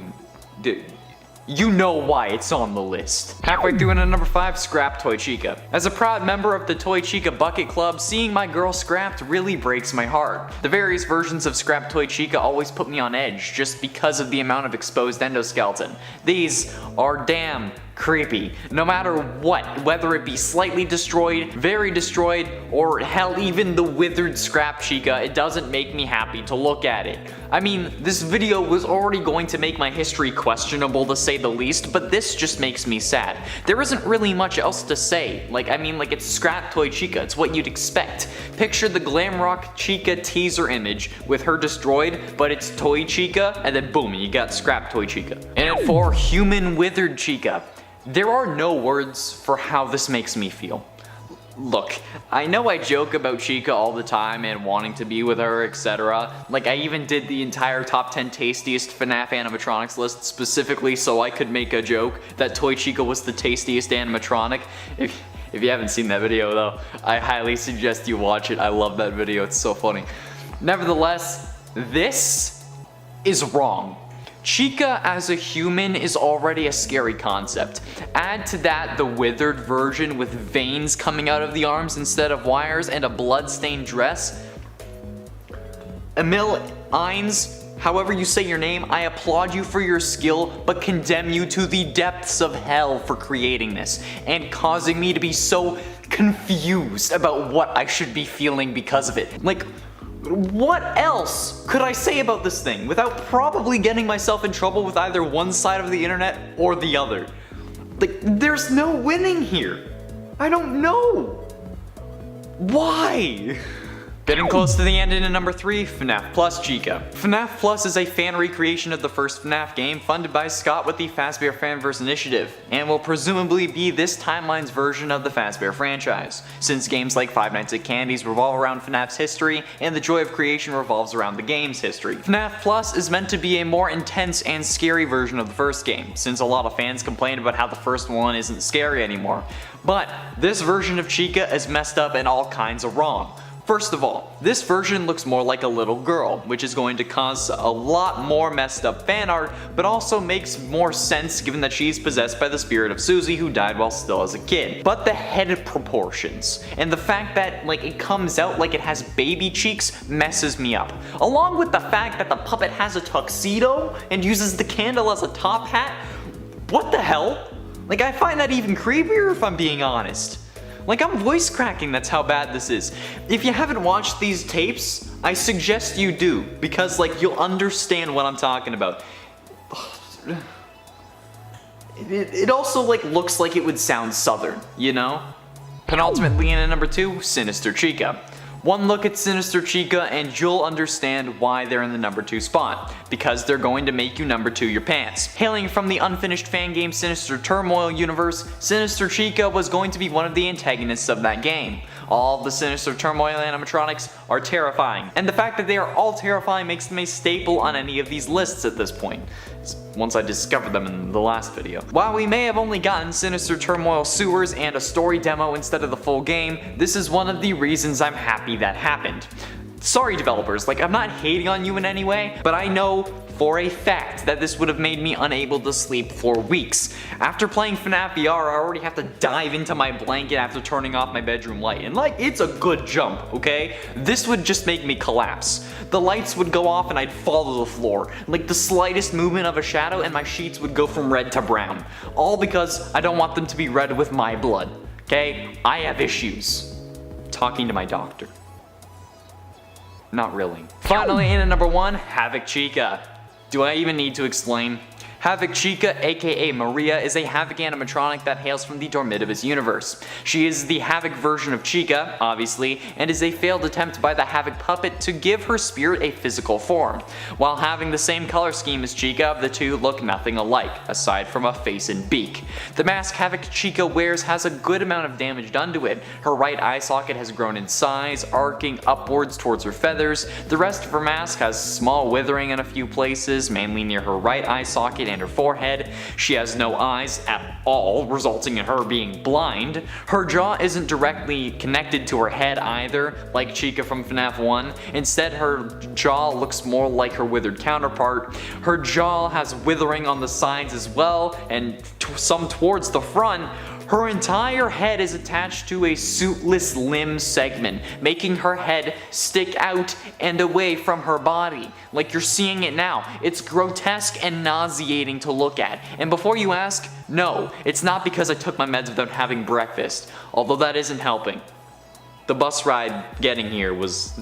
know why it's on the list. Halfway through in at number 5, Scrap Toy Chica. As a proud member of the Toy Chica Bucket Club, seeing my girl scrapped really breaks my heart. The various versions of Scrap Toy Chica always put me on edge just because of the amount of exposed endoskeleton. These are damn creepy. No matter what, whether it be slightly destroyed, very destroyed, or hell, even the withered Scrap Chica, it doesn't make me happy to look at it. I mean, this video was already going to make my history questionable to say the least, but this just makes me sad. There isn't really much else to say. Like, I mean, like, it's Scrap Toy Chica, it's what you'd expect. Picture the Glam Rock Chica teaser image with her destroyed, but it's Toy Chica, and then boom, you got Scrap Toy Chica. And at 4, Human Withered Chica. There are no words for how this makes me feel. Look, I know I joke about Chica all the time and wanting to be with her, etc. Like, I even did the entire top 10 tastiest FNAF animatronics list specifically so I could make a joke that Toy Chica was the tastiest animatronic. If you haven't seen that video though, I highly suggest you watch it. I love that video, it's so funny. Nevertheless, this is wrong. Chica as a human is already a scary concept. Add to that the withered version with veins coming out of the arms instead of wires and a bloodstained dress. Emil Ines, however you say your name, I applaud you for your skill, but condemn you to the depths of hell for creating this and causing me to be so confused about what I should be feeling because of it. Like, what else could I say about this thing without probably getting myself in trouble with either one side of the internet or the other? Like, there's no winning here. I don't know. Why? Getting close to the end in number 3, Fnaf Plus Chica. Fnaf Plus is a fan recreation of the first Fnaf game funded by Scott with the Fazbear Fanverse initiative, and will presumably be this timeline's version of the Fazbear franchise, since games like Five Nights at Candy's revolve around Fnaf's history, and the joy of creation revolves around the game's history. Fnaf Plus is meant to be a more intense and scary version of the first game, since a lot of fans complained about how the first one isn't scary anymore. But this version of Chica is messed up and all kinds of wrong. First of all, this version looks more like a little girl, which is going to cause a lot more messed up fan art, but also makes more sense given that she's possessed by the spirit of Susie who died while still as a kid. But the head proportions, and the fact that it comes out like it has baby cheeks messes me up. Along with the fact that the puppet has a tuxedo and uses the candle as a top hat. What the hell? Like, I find that even creepier if I'm being honest. Like, I'm voice cracking, that's how bad this is. If you haven't watched these tapes, I suggest you do, because like, you'll understand what I'm talking about. It also like looks like it would sound southern, you know? Penultimately in at number 2, Sinister Chica. One look at Sinister Chica and you'll understand why they're in the number 2 spot, because they're going to make you number 2 your pants. Hailing from the unfinished fan game Sinister Turmoil universe, Sinister Chica was going to be one of the antagonists of that game. All of the Sinister Turmoil animatronics are terrifying, and the fact that they are all terrifying makes them a staple on any of these lists at this point, once I discovered them in the last video. While we may have only gotten Sinister Turmoil sewers and a story demo instead of the full game, this is one of the reasons I'm happy that happened. Sorry developers, like I'm not hating on you in any way, but I know for a fact that this would have made me unable to sleep for weeks. After playing FNAF VR, I already have to dive into my blanket after turning off my bedroom light, and like, it's a good jump, okay? This would just make me collapse. The lights would go off and I'd fall to the floor. Like the slightest movement of a shadow and my sheets would go from red to brown. All because I don't want them to be red with my blood, okay? I have issues. Talking to my doctor. Not really. Finally, in at number 1, Havoc Chica. Do I even need to explain? Havoc Chica, aka Maria, is a Havoc animatronic that hails from the Dormitivus universe. She is the Havoc version of Chica, obviously, and is a failed attempt by the Havoc puppet to give her spirit a physical form. While having the same color scheme as Chica, the two look nothing alike, aside from a face and beak. The mask Havoc Chica wears has a good amount of damage done to it. Her right eye socket has grown in size, arcing upwards towards her feathers. The rest of her mask has small withering in a few places, mainly near her right eye socket and her forehead. She has no eyes at all, resulting in her being blind. Her jaw isn't directly connected to her head either, like Chica from FNAF 1. Instead, her jaw looks more like her withered counterpart. Her jaw has withering on the sides as well, and some towards the front. Her entire head is attached to a suitless limb segment, making her head stick out and away from her body. Like you're seeing it now. It's grotesque and nauseating to look at. And before you ask, no, it's not because I took my meds without having breakfast, although that isn't helping. The bus ride getting here was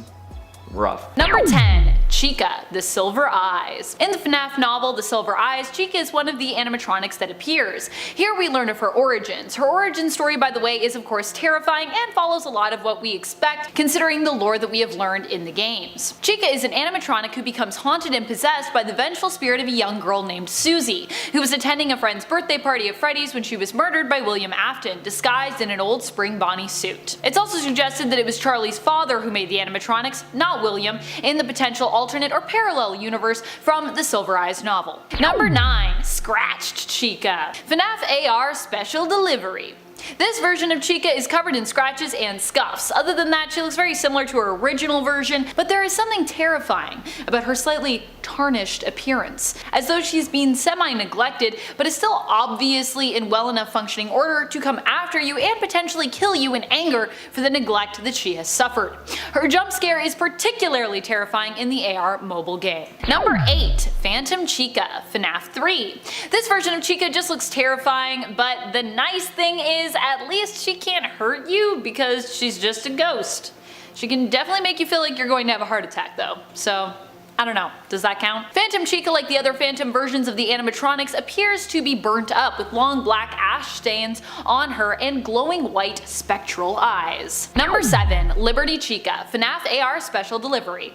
rough. Number 10. Chica, the Silver Eyes. In the FNAF novel, The Silver Eyes, Chica is one of the animatronics that appears. Here we learn of her origins. Her origin story, by the way, is of course terrifying and follows a lot of what we expect considering the lore that we have learned in the games. Chica is an animatronic who becomes haunted and possessed by the vengeful spirit of a young girl named Susie, who was attending a friend's birthday party at Freddy's when she was murdered by William Afton, disguised in an old Spring Bonnie suit. It's also suggested that it was Charlie's father who made the animatronics, not William, in the potential alternate or parallel universe from the Silver Eyes novel. Number 9. Scratched Chica. FNAF AR Special Delivery. This version of Chica is covered in scratches and scuffs. Other than that, she looks very similar to her original version, but there is something terrifying about her slightly tarnished appearance, as though she's been semi-neglected, but is still obviously in well enough functioning order to come after you and potentially kill you in anger for the neglect that she has suffered. Her jump scare is particularly terrifying in the AR mobile game. Number 8. Phantom Chica, FNAF 3. This version of Chica just looks terrifying, but the nice thing is at least she can't hurt you because she's just a ghost. She can definitely make you feel like you're going to have a heart attack though, so I don't know, does that count? Phantom Chica, like the other Phantom versions of the animatronics, appears to be burnt up with long black ash stains on her and glowing white spectral eyes. Number 7. Liberty Chica, FNAF AR Special Delivery.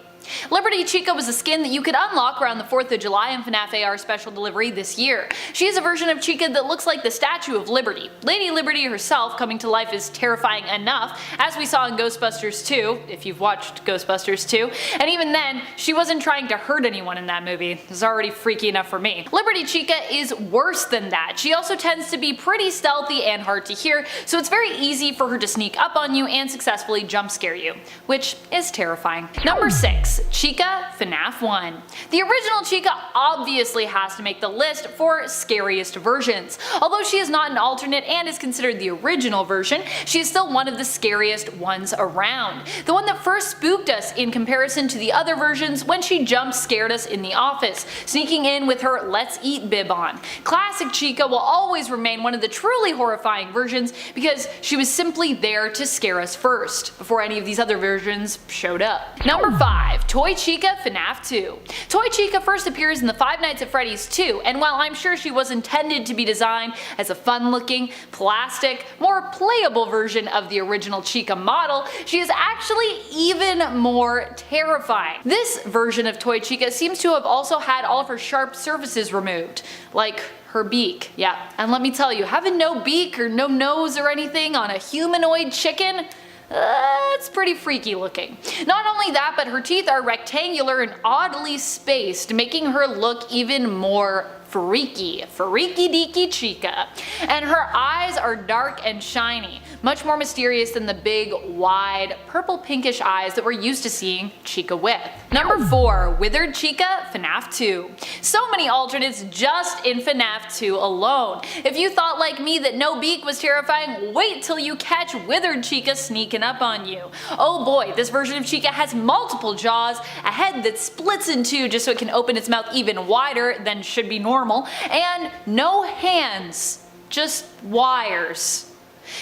Liberty Chica was a skin that you could unlock around the 4th of July in FNAF AR Special Delivery this year. She is a version of Chica that looks like the Statue of Liberty. Lady Liberty herself coming to life is terrifying enough, as we saw in Ghostbusters 2, if you've watched Ghostbusters 2, and even then, she wasn't trying to hurt anyone in that movie. It was already freaky enough for me. Liberty Chica is worse than that. She also tends to be pretty stealthy and hard to hear, so it's very easy for her to sneak up on you and successfully jump scare you, which is terrifying. Number 6. Nights Chica, Fnaf 1. The original Chica obviously has to make the list for scariest versions. Although she is not an alternate and is considered the original version, she is still one of the scariest ones around. The one that first spooked us in comparison to the other versions when she jump scared us in the office, sneaking in with her "let's eat" bib on. Classic Chica will always remain one of the truly horrifying versions because she was simply there to scare us first, before any of these other versions showed up. Number 5. Toy Chica, Fnaf 2. Toy Chica first appears in the Five Nights at Freddy's 2, and while I'm sure she was intended to be designed as a fun-looking, plastic, more playable version of the original Chica model, she is actually even more terrifying. This version of Toy Chica seems to have also had all of her sharp surfaces removed, like her beak. Yeah, and let me tell you, having no beak or no nose or anything on a humanoid chicken, it's pretty freaky looking. Not only that, but her teeth are rectangular and oddly spaced, making her look even more freaky deaky Chica. And her eyes are dark and shiny, much more mysterious than the big, wide, purple pinkish eyes that we're used to seeing Chica with. Number 4. Withered Chica, Fnaf 2. So many alternates just in Fnaf 2 alone. If you thought like me that no beak was terrifying, wait till you catch Withered Chica sneaking up on you. Oh boy, this version of Chica has multiple jaws, a head that splits in two just so it can open its mouth even wider than should be normal, and no hands, just wires.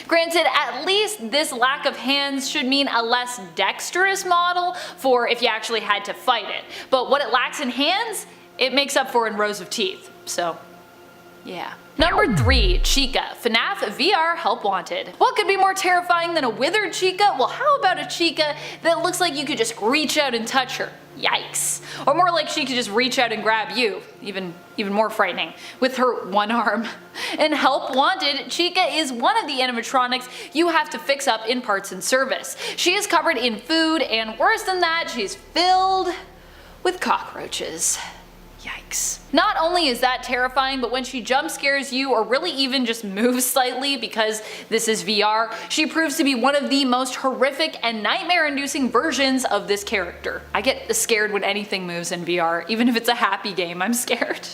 Granted, at least this lack of hands should mean a less dexterous model for if you actually had to fight it, but what it lacks in hands, it makes up for in rows of teeth, so yeah. Number 3. Chica, Fnaf VR Help Wanted. What could be more terrifying than a withered Chica? Well, how about a Chica that looks like you could just reach out and touch her? Yikes. Or more like she could just reach out and grab you. Even more frightening. With her one arm. In Help Wanted, Chica is one of the animatronics you have to fix up in parts and service. She is covered in food, and worse than that, she's filled with cockroaches. Yikes. Not only is that terrifying, but when she jump scares you or really even just moves slightly because this is VR, she proves to be one of the most horrific and nightmare-inducing versions of this character. I get scared when anything moves in VR, even if it's a happy game, I'm scared.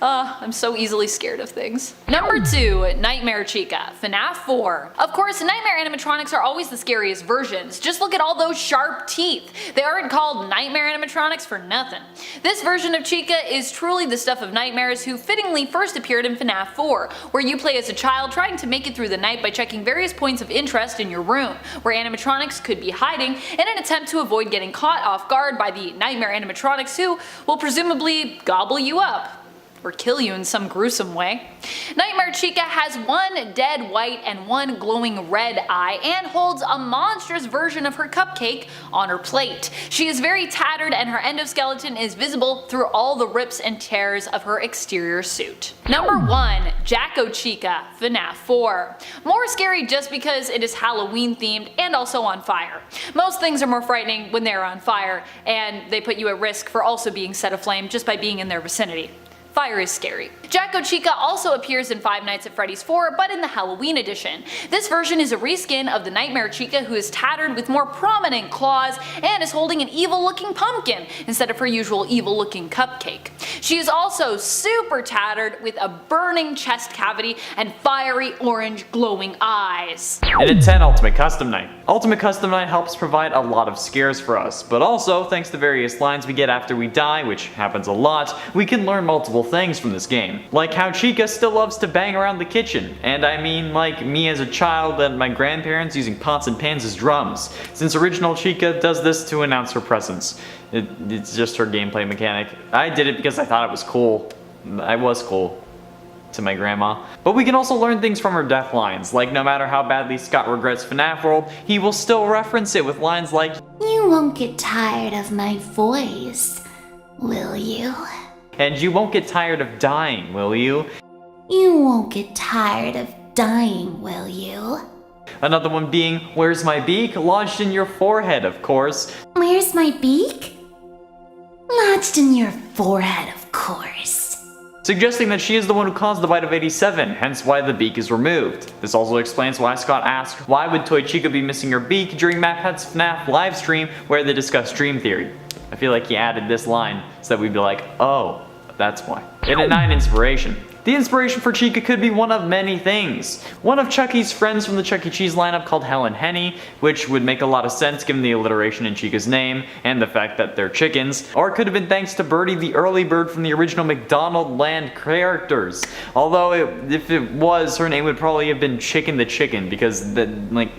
I'm so easily scared of things. Number 2. Nightmare Chica, Fnaf 4. Of course, nightmare animatronics are always the scariest versions. Just look at all those sharp teeth. They aren't called nightmare animatronics for nothing. This version of Chica is truly the stuff of nightmares who fittingly first appeared in Fnaf 4, where you play as a child trying to make it through the night by checking various points of interest in your room, where animatronics could be hiding in an attempt to avoid getting caught off guard by the nightmare animatronics who will presumably gobble you up. Or kill you in some gruesome way. Nightmare Chica has one dead white and one glowing red eye and holds a monstrous version of her cupcake on her plate. She is very tattered and her endoskeleton is visible through all the rips and tears of her exterior suit. Number 1. Jacko Chica, Fnaf 4. More scary just because it is Halloween themed and also on fire. Most things are more frightening when they are on fire and they put you at risk for also being set aflame just by being in their vicinity. Fire is scary. Jacko Chica also appears in Five Nights at Freddy's 4, but in the Halloween edition. This version is a reskin of the Nightmare Chica who is tattered with more prominent claws and is holding an evil looking pumpkin instead of her usual evil looking cupcake. She is also super tattered with a burning chest cavity and fiery orange glowing eyes. And at 10, Ultimate Custom Night. Ultimate Custom Night helps provide a lot of scares for us, but also, thanks to various lines we get after we die, which happens a lot, we can learn multiple things from this game. Like how Chica still loves to bang around the kitchen, and I mean like me as a child and my grandparents using pots and pans as drums, since original Chica does this to announce her presence. It's just her gameplay mechanic. I did it because I thought it was cool. I was cool. To my grandma. But we can also learn things from her death lines, like no matter how badly Scott regrets FNAF World, he will still reference it with lines like, "You won't get tired of my voice, will you? And you won't get tired of dying, will you? You won't get tired of dying, will you?" Another one being, "Where's my beak?" lodged in your forehead, of course. Where's my beak? Lodged in your forehead, of course. suggesting that she is the one who caused the bite of 87, hence why the beak is removed. This also explains why Scott asked why would Toy Chica be missing her beak during MatPat's FNAF livestream where they discussed dream theory. I feel like he added this line so that we'd be like, oh, that's why. In a 9 inspiration. The inspiration for Chica could be one of many things. One of Chucky's friends from the Chuck E. Cheese lineup called Helen Henny, which would make a lot of sense given the alliteration in Chica's name and the fact that they're chickens. Or it could have been thanks to Birdie the early bird from the original McDonald Land characters. Although if it was, her name would probably have been Chicken the Chicken because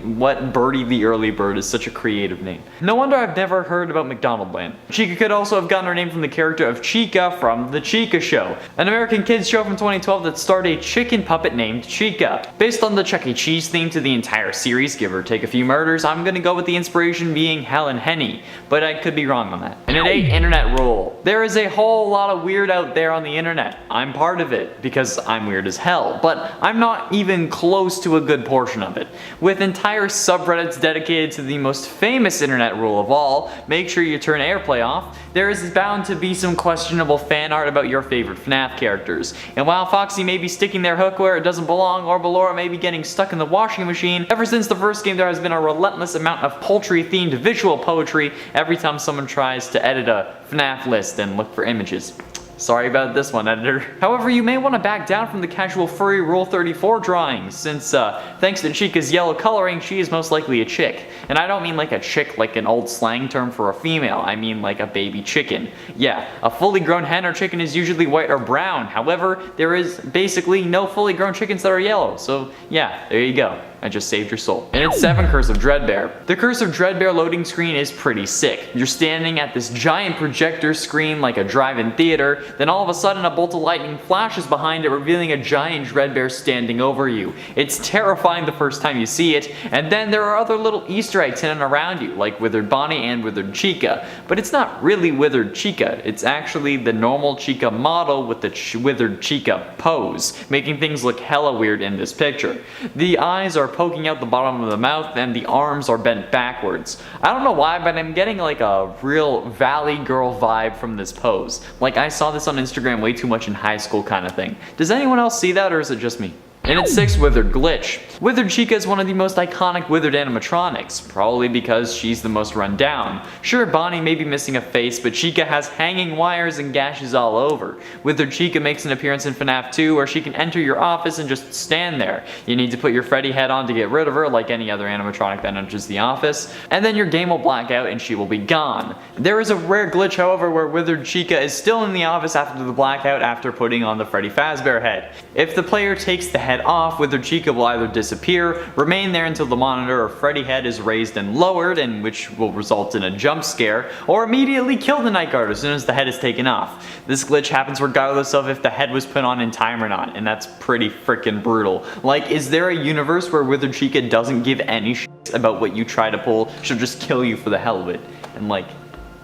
what Birdie the early bird is such a creative name. No wonder I've never heard about McDonald Land. Chica could also have gotten her name from the character of Chica from The Chica Show, an American kids show from 2012 that starred a chicken puppet named Chica. Based on the Chuck E. Cheese theme to the entire series, give or take a few murders, I'm gonna go with the inspiration being Helen Henny, but I could be wrong on that. And an 8 internet rule. There is a whole lot of weird out there on the internet. I'm part of it, because I'm weird as hell, but I'm not even close to a good portion of it. With entire subreddits dedicated to the most famous internet rule of all, make sure you turn AirPlay off, there is bound to be some questionable fan art about your favorite FNAF characters. And while Foxy may be sticking their hook where it doesn't belong, or Ballora may be getting stuck in the washing machine, ever since the first game there has been a relentless amount of poultry-themed visual poetry every time someone tries to edit a FNAF list and look for images. Sorry about this one, editor. However, you may want to back down from the casual furry Rule 34 drawings, since thanks to Chica's yellow coloring, she is most likely a chick. And I don't mean like a chick like an old slang term for a female, I mean like a baby chicken. Yeah, a fully grown hen or chicken is usually white or brown, however, there is basically no fully grown chickens that are yellow, so yeah, there you go. I just saved your soul. And it's 7 Curse of Dreadbear. The Curse of Dreadbear loading screen is pretty sick. You're standing at this giant projector screen like a drive-in theater, then all of a sudden a bolt of lightning flashes behind it, revealing a giant Dreadbear standing over you. It's terrifying the first time you see it, and then there are other little Easter eggs hidden around you, like Withered Bonnie and Withered Chica. But it's not really Withered Chica, it's actually the normal Chica model with the Withered Chica pose, making things look hella weird in this picture. The eyes are poking out the bottom of the mouth and the arms are bent backwards. I don't know why, but I'm getting like a real Valley Girl vibe from this pose. Like I saw this on Instagram way too much in high school kind of thing. Does anyone else see that or is it just me? And it's 6 Withered Glitch. Withered Chica is one of the most iconic Withered animatronics, probably because she's the most run down. Sure, Bonnie may be missing a face, but Chica has hanging wires and gashes all over. Withered Chica makes an appearance in FNAF 2 where she can enter your office and just stand there. You need to put your Freddy head on to get rid of her, like any other animatronic that enters the office, and then your game will black out and she will be gone. There is a rare glitch, however, where Withered Chica is still in the office after the blackout after putting on the Freddy Fazbear head. If the player takes the head off, Withered Chica will either disappear, remain there until the monitor or Freddy head is raised and lowered, and which will result in a jump scare, or immediately kill the night guard as soon as the head is taken off. This glitch happens regardless of if the head was put on in time or not, and that's pretty freaking brutal. Like, is there a universe where Withered Chica doesn't give any shit about what you try to pull? She'll just kill you for the hell of it. And like,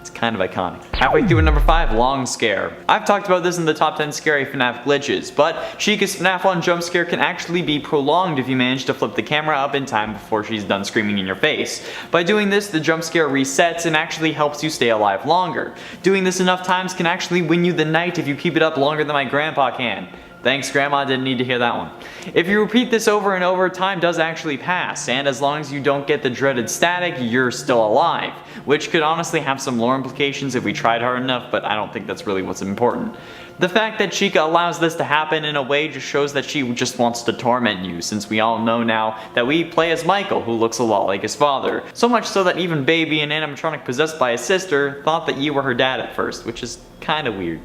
it's kind of iconic. Halfway through at number 5, Long Scare. I've talked about this in the top 10 scary FNAF glitches, but Chica's FNAF 1 jump scare can actually be prolonged if you manage to flip the camera up in time before she's done screaming in your face. By doing this, the jump scare resets and actually helps you stay alive longer. Doing this enough times can actually win you the night if you keep it up longer than my grandpa can. Thanks, Grandma, didn't need to hear that one. If you repeat this over and over, time does actually pass, and as long as you don't get the dreaded static, you're still alive, which could honestly have some lore implications if we tried hard enough, but I don't think that's really what's important. The fact that Chica allows this to happen in a way just shows that she just wants to torment you, since we all know now that we play as Michael, who looks a lot like his father. So much so that even Baby, an animatronic possessed by his sister, thought that you were her dad at first, which is kinda weird.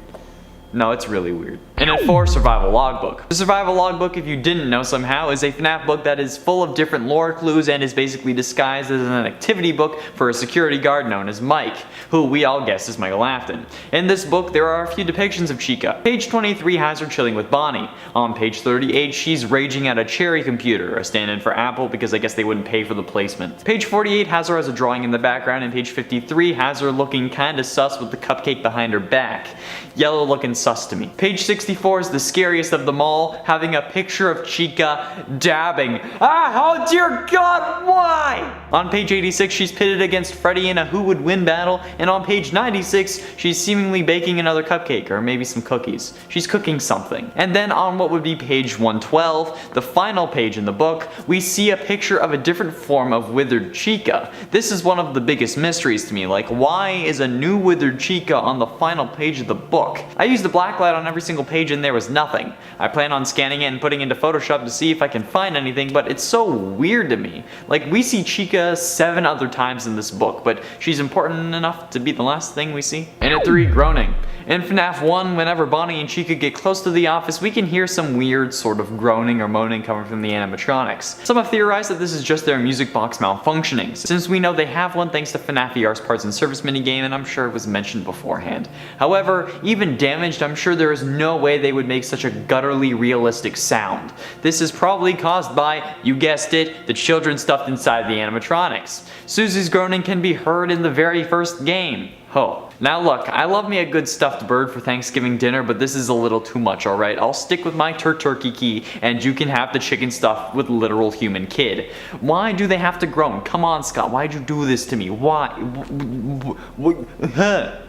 No, it's really weird. And at 4, Survival Logbook. The Survival Logbook, if you didn't know somehow, is a FNAF book that is full of different lore clues and is basically disguised as an activity book for a security guard known as Mike, who we all guess is Michael Afton. In this book, there are a few depictions of Chica. Page 23 has her chilling with Bonnie. On page 38, she's raging at a Cherry computer, a stand-in for Apple because I guess they wouldn't pay for the placement. Page 48 has her as a drawing in the background, and page 53 has her looking kinda sus with the cupcake behind her back. Yellow looking sus to me. Page 64 is the scariest of them all, having a picture of Chica dabbing. Ah, oh dear God, why? On page 86, she's pitted against Freddy in a who would win battle, and on page 96, she's seemingly baking another cupcake, or maybe some cookies. She's cooking something. And then on what would be page 112, the final page in the book, we see a picture of a different form of Withered Chica. This is one of the biggest mysteries to me, like why is a new Withered Chica on the final page of the book? I used a blacklight on every single page and there was nothing. I plan on scanning it and putting it into Photoshop to see if I can find anything, but it's so weird to me. Like, we see Chica 7 other times in this book, but she's important enough to be the last thing we see. And at 3, groaning. In FNAF 1, whenever Bonnie and Chica get close to the office, we can hear some weird sort of groaning or moaning coming from the animatronics. Some have theorized that this is just their music box malfunctioning, since we know they have one thanks to FNAF ER's parts and service minigame, and I'm sure it was mentioned beforehand. However, even damaged, I'm sure there is no way they would make such a gutturally realistic sound. This is probably caused by, you guessed it, the children stuffed inside the animatronics. Susie's groaning can be heard in the very first game. Oh. Now look, I love me a good stuffed bird for Thanksgiving dinner, but this is a little too much, alright? I'll stick with my turkey key, and you can have the chicken stuffed with literal human kid. Why do they have to groan? Come on, Scott, why'd you do this to me? Why?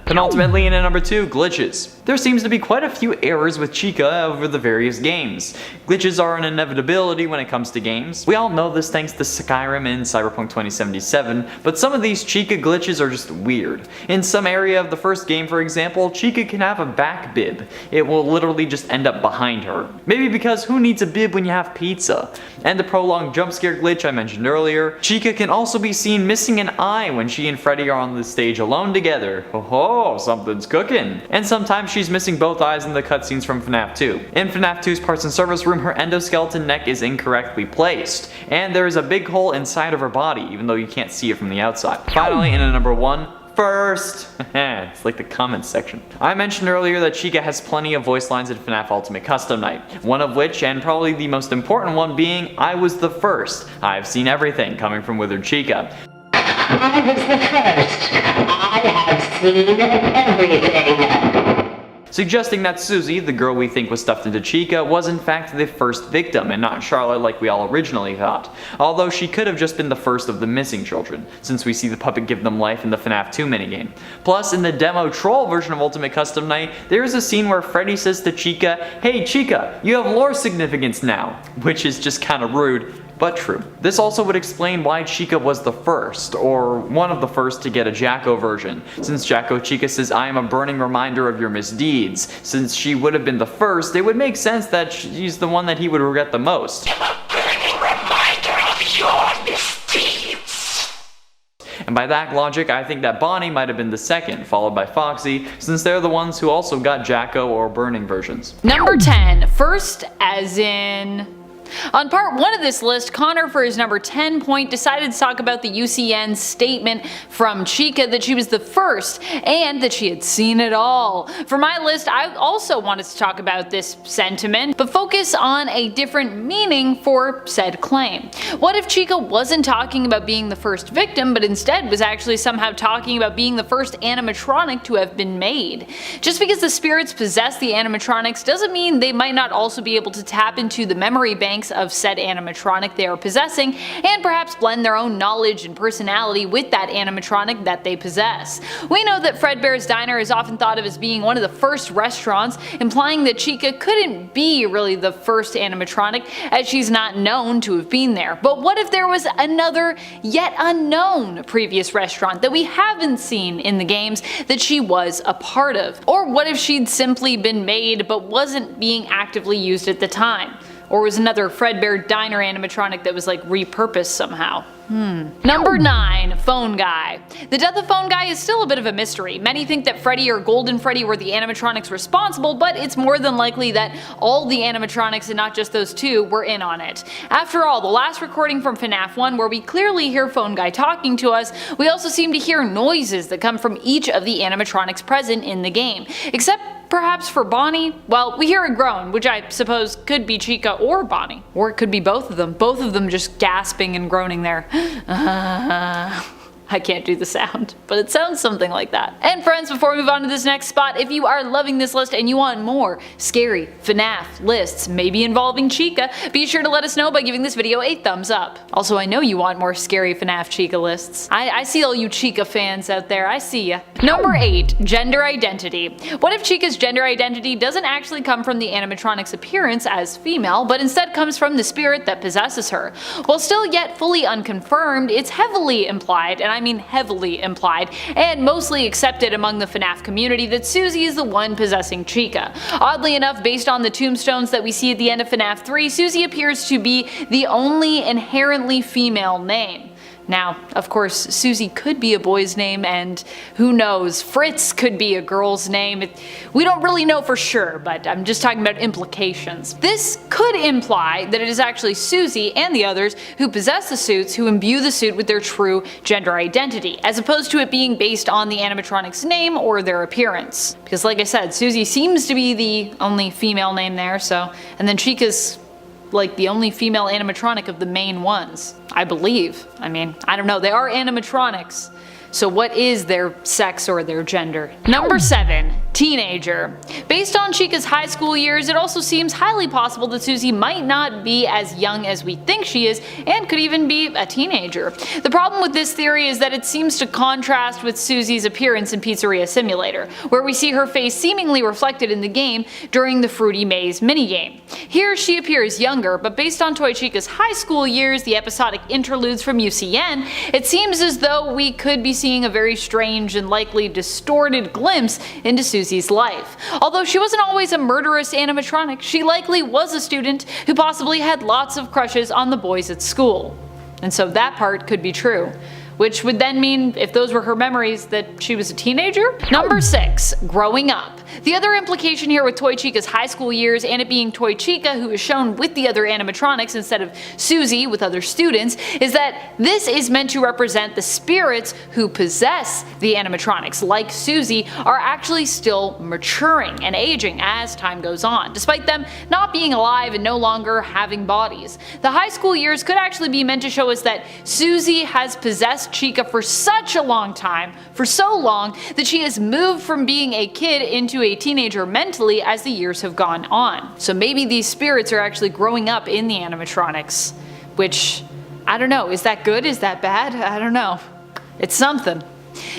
Penultimately, in at number 2, glitches. There seems to be quite a few errors with Chica over the various games. Glitches are an inevitability when it comes to games. We all know this thanks to Skyrim and Cyberpunk 2077, but some of these Chica glitches are just weird. In some area of the first game, for example, Chica can have a back bib. It will literally just end up behind her. Maybe because who needs a bib when you have pizza? And the prolonged jump scare glitch I mentioned earlier. Chica can also be seen missing an eye when she and Freddy are on the stage alone together. Oh, something's cooking. And sometimes she's missing both eyes in the cutscenes from FNAF 2. In FNAF 2's parts and service room, her endoskeleton neck is incorrectly placed, and there is a big hole inside of her body, even though you can't see it from the outside. Finally, in at number 1, first. It's like the comments section. I mentioned earlier that Chica has plenty of voice lines in FNAF Ultimate Custom Night, one of which, and probably the most important one, being, I was the first. I've seen everything, coming from Withered Chica. I was the first. I have seen everything. Suggesting that Susie, the girl we think was stuffed into Chica, was in fact the first victim and not Charlotte like we all originally thought, although she could have just been the first of the missing children, since we see the puppet give them life in the FNAF 2 minigame. Plus, in the demo troll version of Ultimate Custom Night, there is a scene where Freddy says to Chica, "Hey Chica, you have lore significance now," which is just kinda rude, but true. This also would explain why Chica was the first, or one of the first, to get a Jacko version, since Jacko Chica says, "I am a burning reminder of your misdeeds." Since she would have been the first, it would make sense that she's the one that he would regret the most. And by that logic, I think that Bonnie might have been the second, followed by Foxy, since they're the ones who also got Jacko or burning versions. Number 10, first as in... On part 1 of this list, Connor, for his number 10 point, decided to talk about the UCN's statement from Chica that she was the first and that she had seen it all. For my list, I also wanted to talk about this sentiment, but focus on a different meaning for said claim. What if Chica wasn't talking about being the first victim, but instead was actually somehow talking about being the first animatronic to have been made? Just because the spirits possess the animatronics doesn't mean they might not also be able to tap into the memory bank of said animatronic they are possessing, and perhaps blend their own knowledge and personality with that animatronic that they possess. We know that Fredbear's Diner is often thought of as being one of the first restaurants, implying that Chica couldn't be really the first animatronic, as she's not known to have been there. But what if there was another, yet unknown previous restaurant that we haven't seen in the games that she was a part of? Or what if she'd simply been made but wasn't being actively used at the time? Or was another Fredbear Diner animatronic that was like repurposed somehow? Number 9, Phone Guy. The death of Phone Guy is still a bit of a mystery. Many think that Freddy or Golden Freddy were the animatronics responsible, but it's more than likely that all the animatronics and not just those two were in on it. After all, the last recording from FNAF 1 where we clearly hear Phone Guy talking to us, we also seem to hear noises that come from each of the animatronics present in the game. Except perhaps for Bonnie? Well, we hear a groan, which I suppose could be Chica or Bonnie. Or it could be both of them just gasping and groaning there. I can't do the sound, but it sounds something like that. And friends, before we move on to this next spot, if you are loving this list and you want more scary FNAF lists, maybe involving Chica, be sure to let us know by giving this video a thumbs up. Also, I know you want more scary FNAF Chica lists. I see all you Chica fans out there, I see ya. Number 8. Gender identity. What if Chica's gender identity doesn't actually come from the animatronic's appearance as female, but instead comes from the spirit that possesses her? While still yet fully unconfirmed, it's heavily implied, and I mean heavily implied, and mostly accepted among the FNAF community that Susie is the one possessing Chica. Oddly enough, based on the tombstones that we see at the end of FNAF 3, Susie appears to be the only inherently female name. Now, of course, Susie could be a boy's name, and who knows, Fritz could be a girl's name. We don't really know for sure, but I'm just talking about implications. This could imply that it is actually Susie and the others who possess the suits who imbue the suit with their true gender identity, as opposed to it being based on the animatronic's name or their appearance. Because like I said, Susie seems to be the only female name there, and then Chica's like the only female animatronic of the main ones, I believe. I mean, I don't know, they are animatronics. So what is their sex or their gender? Number 7. Teenager. Based on Chica's high school years, it also seems highly possible that Susie might not be as young as we think she is, and could even be a teenager. The problem with this theory is that it seems to contrast with Susie's appearance in Pizzeria Simulator, where we see her face seemingly reflected in the game during the Fruity Maze minigame. Here she appears younger, but based on Toy Chica's high school years, the episodic interludes from UCN, it seems as though we could be seeing a very strange and likely distorted glimpse into Susie's life. Although she wasn't always a murderous animatronic, she likely was a student who possibly had lots of crushes on the boys at school. And so that part could be true. Which would then mean, if those were her memories, that she was a teenager? Number 6. Growing up. The other implication here with Toy Chica's high school years and it being Toy Chica who is shown with the other animatronics instead of Susie with other students is that this is meant to represent the spirits who possess the animatronics, like Susie, are actually still maturing and aging as time goes on, despite them not being alive and no longer having bodies. The high school years could actually be meant to show us that Susie has possessed Chica for such a long time, for so long, that she has moved from being a kid into a teenager mentally as the years have gone on. So maybe these spirits are actually growing up in the animatronics, which, I don't know, is that good? Is that bad? I don't know. It's something.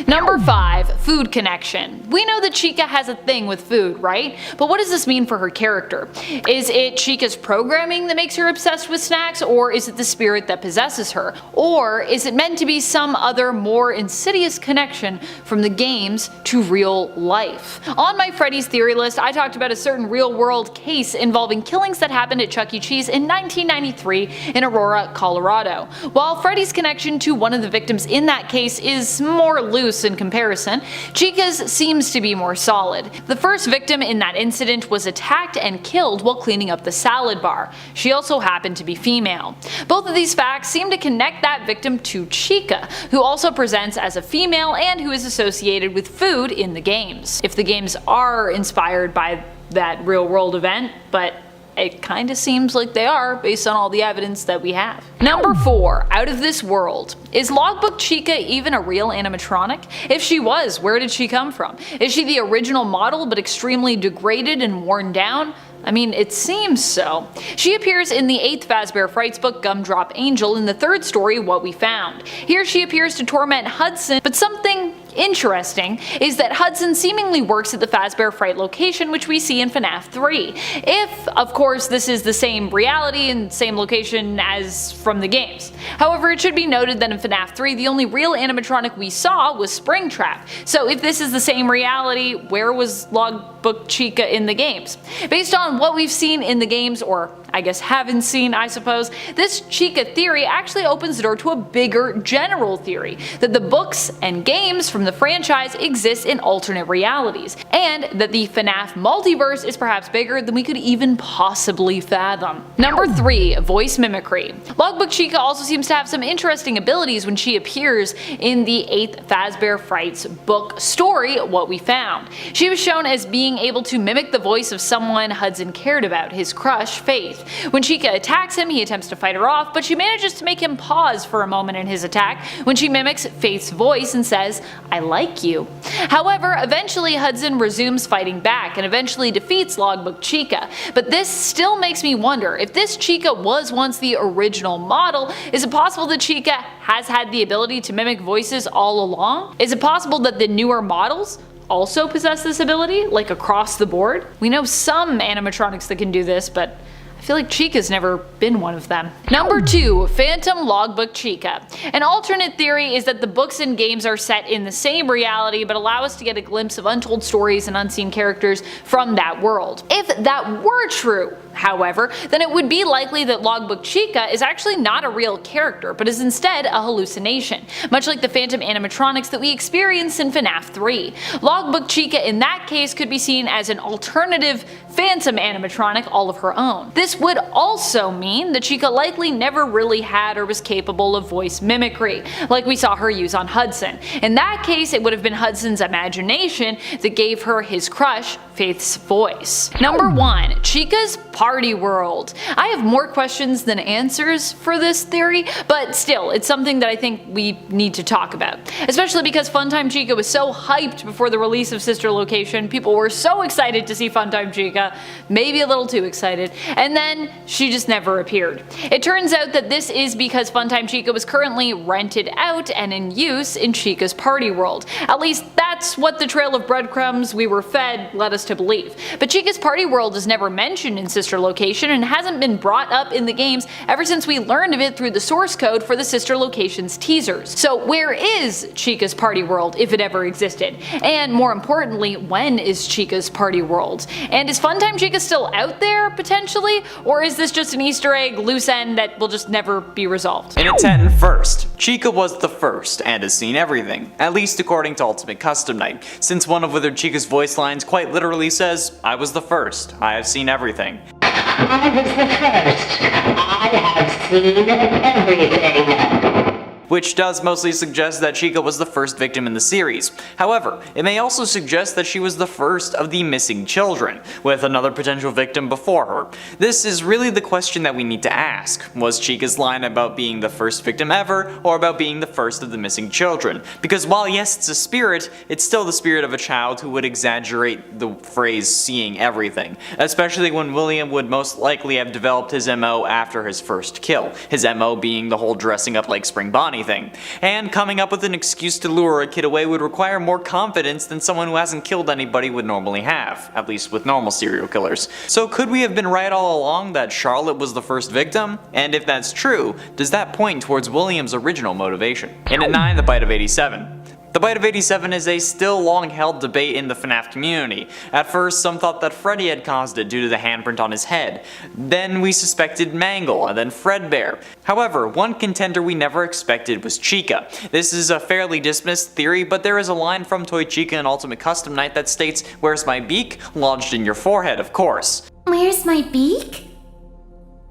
Number 5. Food connection. We know that Chica has a thing with food, right? But what does this mean for her character? Is it Chica's programming that makes her obsessed with snacks, or is it the spirit that possesses her? Or is it meant to be some other more insidious connection from the games to real life? On my Freddy's theory list, I talked about a certain real-world case involving killings that happened at Chuck E. Cheese in 1993 in Aurora, Colorado. While Freddy's connection to one of the victims in that case is more loose in comparison, Chica's seems to be more solid. The first victim in that incident was attacked and killed while cleaning up the salad bar. She also happened to be female. Both of these facts seem to connect that victim to Chica, who also presents as a female and who is associated with food in the games. If the games are inspired by that real-world event, but it kinda seems like they are based on all the evidence that we have. Number 4. Out of this world. Is Logbook Chica even a real animatronic? If she was, where did she come from? Is she the original model but extremely degraded and worn down? I mean, it seems so. She appears in the 8th Fazbear Frights book Gumdrop Angel in the 3rd story What We Found. Here she appears to torment Hudson, but something interesting is that Hudson seemingly works at the Fazbear Fright location, which we see in FNAF 3. If, of course, this is the same reality and same location as from the games. However, it should be noted that in FNAF 3, the only real animatronic we saw was Springtrap. So if this is the same reality, where was Logbook Chica in the games? Based on what we've seen in the games, or I guess haven't seen, I suppose, this Chica theory actually opens the door to a bigger general theory, that the books and games from the franchise exist in alternate realities, and that the FNAF multiverse is perhaps bigger than we could even possibly fathom. Number 3. Voice mimicry. Logbook Chica also seems to have some interesting abilities when she appears in the 8th Fazbear Frights book story What We Found. She was shown as being being able to mimic the voice of someone Hudson cared about, his crush, Faith. When Chica attacks him, he attempts to fight her off, but she manages to make him pause for a moment in his attack when she mimics Faith's voice and says, "I like you." However, eventually Hudson resumes fighting back and eventually defeats Logbook Chica, but this still makes me wonder, if this Chica was once the original model, is it possible that Chica has had the ability to mimic voices all along? Is it possible that the newer models also possess this ability, like across the board? We know some animatronics that can do this, but I feel like Chica's never been one of them. Number 2. Phantom Logbook Chica. An alternate theory is that the books and games are set in the same reality but allow us to get a glimpse of untold stories and unseen characters from that world. If that were true, however, then it would be likely that Logbook Chica is actually not a real character, but is instead a hallucination, much like the phantom animatronics that we experience in Fnaf 3. Logbook Chica in that case could be seen as an alternative phantom animatronic all of her own. This would also mean that Chica likely never really had or was capable of voice mimicry, like we saw her use on Hudson. In that case, it would have been Hudson's imagination that gave her his crush, Faith's voice. Number 1. Chica's Party World. I have more questions than answers for this theory, but still, it's something that I think we need to talk about. Especially because Funtime Chica was so hyped before the release of Sister Location, people were so excited to see Funtime Chica, maybe a little too excited, and then she just never appeared. It turns out that this is because Funtime Chica was currently rented out and in use in Chica's Party World. At least that's what the trail of breadcrumbs we were fed led us to believe. But Chica's Party World is never mentioned in Sister Location and hasn't been brought up in the games ever since we learned of it through the source code for the Sister Location's teasers. So where is Chica's Party World, if it ever existed? And more importantly, when is Chica's Party World? And is Funtime Chica still out there, potentially? Or is this just an Easter egg loose end that will just never be resolved? In its end first, Chica was the first and has seen everything, at least according to Ultimate Custom Night, since one of Withered Chica's voice lines quite literally says, "I was the first, I have seen everything." I was the first. I have seen everything. Which does mostly suggest that Chica was the first victim in the series. However, it may also suggest that she was the first of the missing children, with another potential victim before her. This is really the question that we need to ask. Was Chica's line about being the first victim ever, or about being the first of the missing children? Because while yes, it's a spirit, it's still the spirit of a child who would exaggerate the phrase seeing everything, especially when William would most likely have developed his MO after his first kill, his MO being the whole dressing up like Spring Bonnie thing. And coming up with an excuse to lure a kid away would require more confidence than someone who hasn't killed anybody would normally have, at least with normal serial killers. So could we have been right all along that Charlotte was the first victim? And if that's true, does that point towards William's original motivation? And at 9, the Bite of 87. The Bite of 87 is a still long-held debate in the FNAF community. At first, some thought that Freddy had caused it due to the handprint on his head. Then we suspected Mangle, and then Fredbear. However, one contender we never expected was Chica. This is a fairly dismissed theory, but there is a line from Toy Chica in Ultimate Custom Night that states, "Where's my beak? Lodged in your forehead, of course." Where's my beak?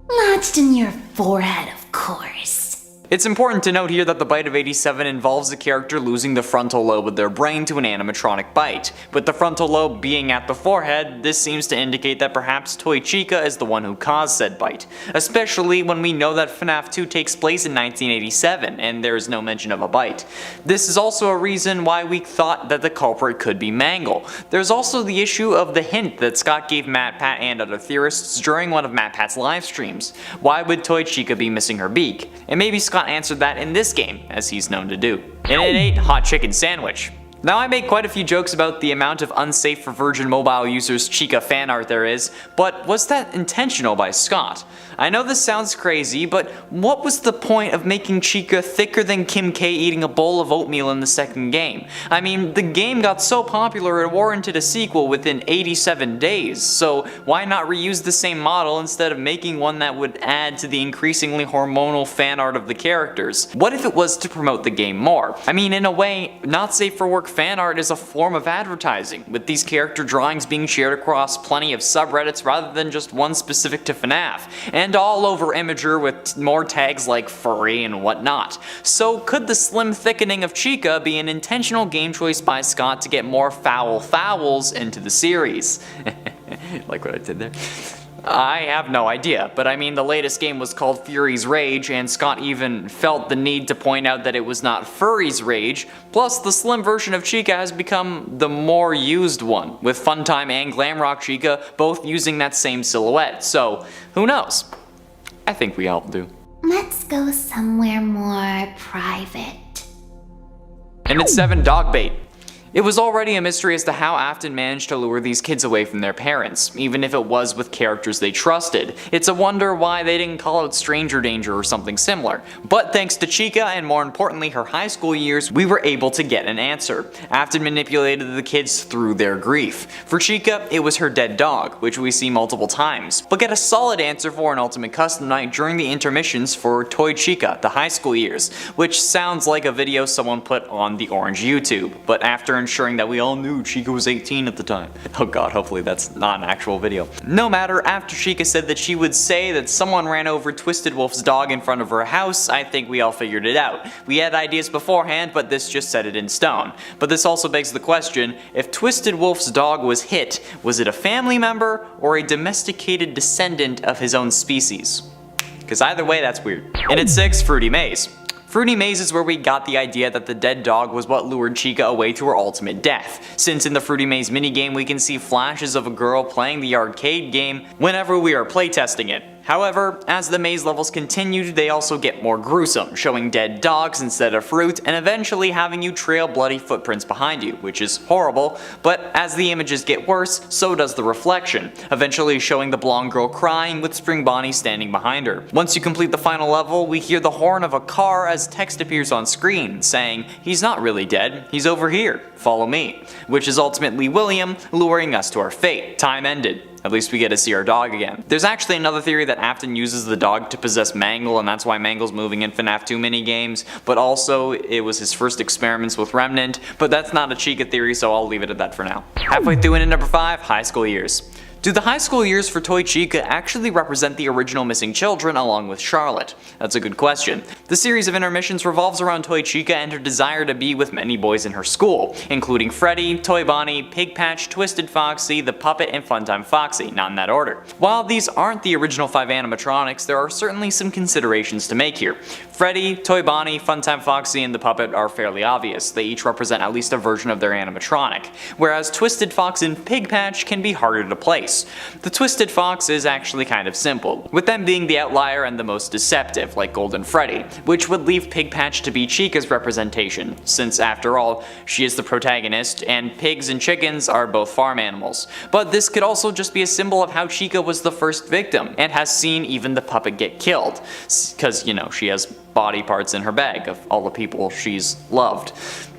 Lodged in your forehead, of course. It's important to note here that the Bite of 87 involves the character losing the frontal lobe of their brain to an animatronic bite. With the frontal lobe being at the forehead, this seems to indicate that perhaps Toy Chica is the one who caused said bite, especially when we know that FNAF 2 takes place in 1987 and there is no mention of a bite. This is also a reason why we thought that the culprit could be Mangle. There's also the issue of the hint that Scott gave MatPat and other theorists during one of MatPat's live streams. Why would Toy Chica be missing her beak? And maybe Scott answered that in this game, as he's known to do. And at 8, Hot Chicken Sandwich. Now I make quite a few jokes about the amount of unsafe for Virgin Mobile users Chica fan art there is, but was that intentional by Scott? I know this sounds crazy, but what was the point of making Chica thicker than Kim K eating a bowl of oatmeal in the second game? I mean, the game got so popular it warranted a sequel within 87 days, so why not reuse the same model instead of making one that would add to the increasingly hormonal fan art of the characters? What if it was to promote the game more? I mean, in a way, not safe for work artwork, fan art is a form of advertising, with these character drawings being shared across plenty of subreddits rather than just one specific to FNAF, and all over Imager with more tags like furry and whatnot. So could the slim thickening of Chica be an intentional game choice by Scott to get more foul fouls into the series? Like what I did there? I have no idea, but I mean the latest game was called Fury's Rage, and Scott even felt the need to point out that it was not Furry's Rage, plus the slim version of Chica has become the more used one, with Funtime and Glamrock Chica both using that same silhouette, so who knows? I think we all do. Let's go somewhere more private. And it's 7 dog bait. It was already a mystery as to how Afton managed to lure these kids away from their parents, even if it was with characters they trusted. It's a wonder why they didn't call it stranger danger or something similar. But thanks to Chica, and more importantly her high school years, we were able to get an answer. Afton manipulated the kids through their grief. For Chica, it was her dead dog, which we see multiple times, but get a solid answer for an Ultimate Custom Night during the intermissions for Toy Chica, the high school years, which sounds like a video someone put on the orange YouTube, but after ensuring that we all knew Chica was 18 at the time. Oh god, hopefully that's not an actual video. No matter, after Chica said that she would say that someone ran over Twisted Wolf's dog in front of her house, I think we all figured it out. We had ideas beforehand, but this just set it in stone. But this also begs the question, if Twisted Wolf's dog was hit, was it a family member or a domesticated descendant of his own species? Because either way, that's weird. And at 6, Fruity Maze. Fruity Maze is where we got the idea that the dead dog was what lured Chica away to her ultimate death, since in the Fruity Maze minigame we can see flashes of a girl playing the arcade game whenever we are playtesting it. However, as the maze levels continued, they also get more gruesome, showing dead dogs instead of fruit, and eventually having you trail bloody footprints behind you, which is horrible, but as the images get worse, so does the reflection, eventually showing the blonde girl crying with Spring Bonnie standing behind her. Once you complete the final level, we hear the horn of a car as text appears on screen, saying, "He's not really dead, he's over here, follow me," which is ultimately William luring us to our fate. Time ended. At least we get to see our dog again. There's actually another theory that Afton uses the dog to possess Mangle, and that's why Mangle's moving in FNAF 2 minigames, but also it was his first experiments with Remnant, but that's not a Chica theory, so I'll leave it at that for now. Halfway through into number 5, high school years. Do the high school years for Toy Chica actually represent the original missing children along with Charlotte? That's a good question. The series of intermissions revolves around Toy Chica and her desire to be with many boys in her school, including Freddy, Toy Bonnie, Pig Patch, Twisted Foxy, the Puppet, and Funtime Foxy, not in that order. While these aren't the original 5 animatronics, there are certainly some considerations to make here. Freddy, Toy Bonnie, Funtime Foxy, and the Puppet are fairly obvious. They each represent at least a version of their animatronic, whereas Twisted Fox and Pig Patch can be harder to place. The Twisted Fox is actually kind of simple, with them being the outlier and the most deceptive, like Golden Freddy, which would leave Pig Patch to be Chica's representation, since after all, she is the protagonist, and pigs and chickens are both farm animals. But this could also just be a symbol of how Chica was the first victim, and has seen even the puppet get killed, cause you know, she has body parts in her bag of all the people she's loved.